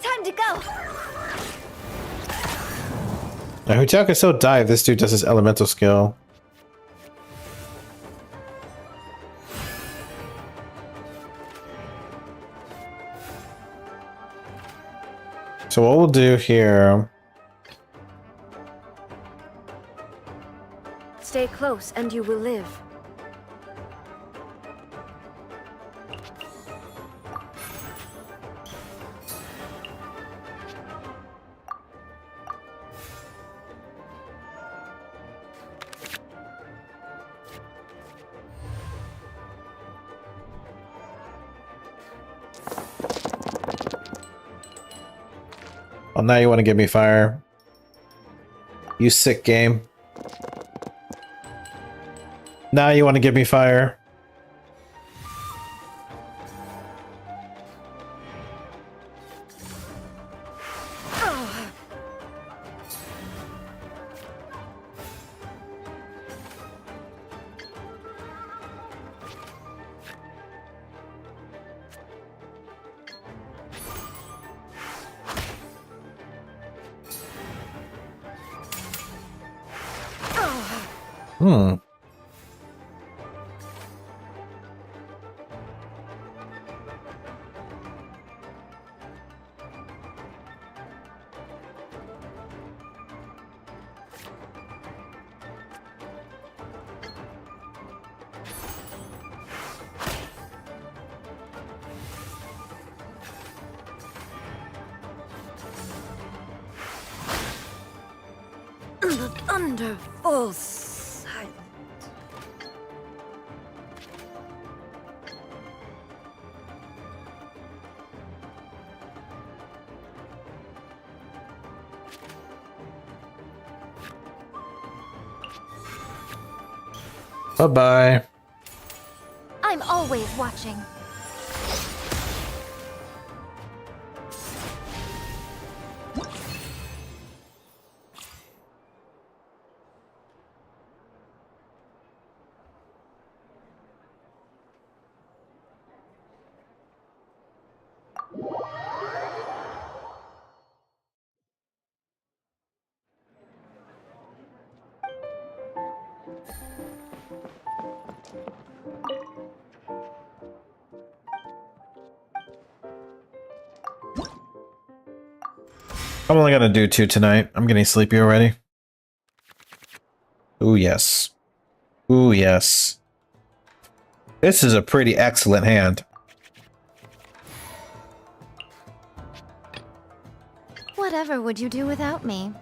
Time to go! Now, Hu Tao can still die if this dude does his elemental skill. So what we'll do here... Stay close and you will live. Oh, now you want to give me fire. You sick game. Now you want to give me fire. Hmm. The thunder falls silent. Bye-bye. I'm always watching. I'm only gonna do 2 tonight. I'm getting sleepy already. Ooh, yes. Ooh, yes. This is a pretty excellent hand. Whatever would you do without me?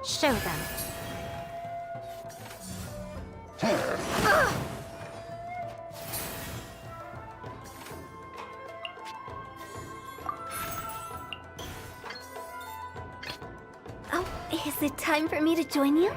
Show them. Oh, is it time for me to join you?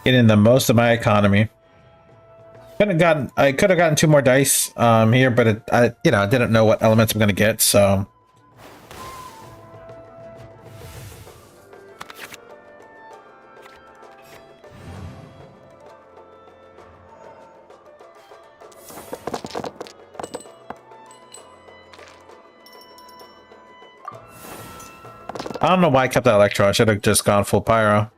Getting the most of my economy. I could have gotten 2 more dice here, but I didn't know what elements I'm gonna get, so. I don't know why I kept that Electro. I should have just gone full Pyro.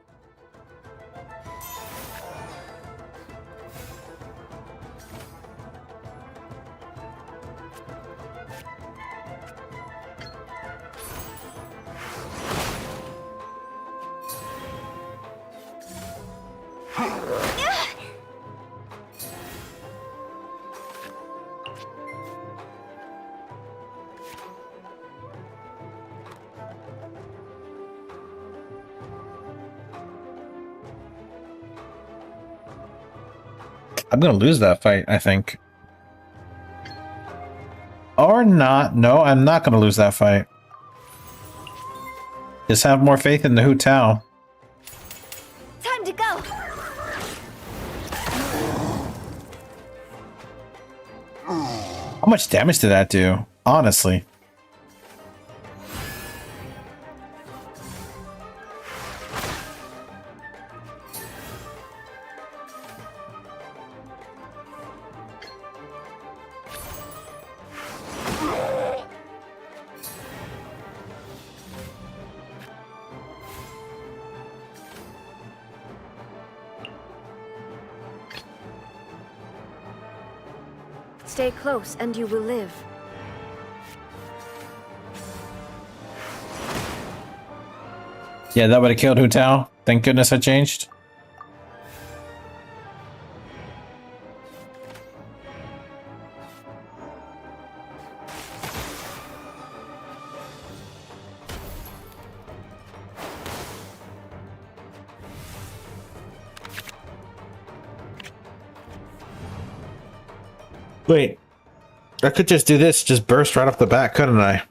I'm gonna lose that fight, I think. Or not. No, I'm not gonna lose that fight. Just have more faith in the Hu Tao. Time to go! How much damage did that do? Honestly. Stay close and you will live. Yeah, that would have killed Hu Tao. Thank goodness I changed. Wait, I could just do this, just burst right off the bat, couldn't I?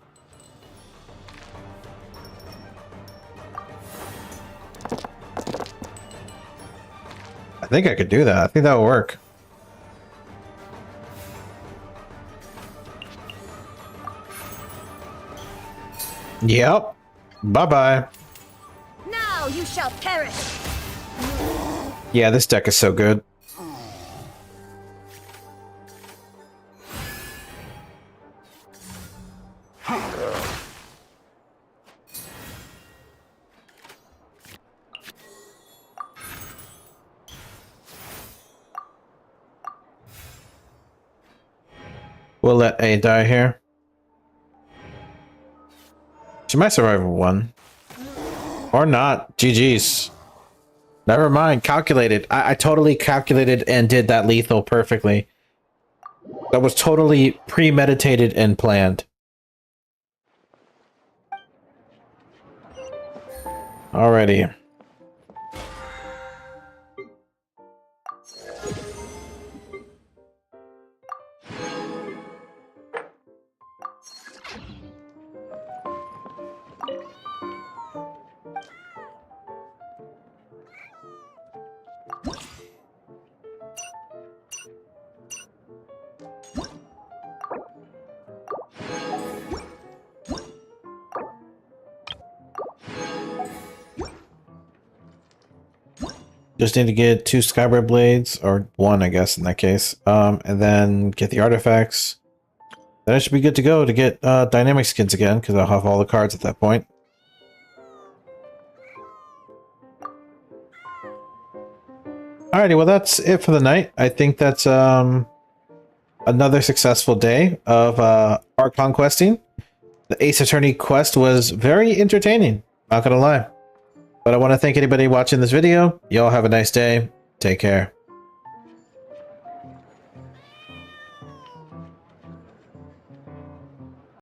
I think I could do that. I think that would work. Yep. Bye-bye. Now you shall perish! Yeah, this deck is so good. We'll let A die here. She might survive one. Or not. GG's. Never mind. Calculated. I totally calculated and did that lethal perfectly. That was totally premeditated and planned. Alrighty. Just need to get 2 Skybird Blades, or 1, I guess, in that case. And then get the artifacts. Then I should be good to go to get dynamic skins again, because I'll have all the cards at that point. Alrighty, well that's it for the night. I think that's another successful day of art conquesting. The Ace Attorney quest was very entertaining, not gonna lie. But I want to thank anybody watching this video. Y'all have a nice day. Take care.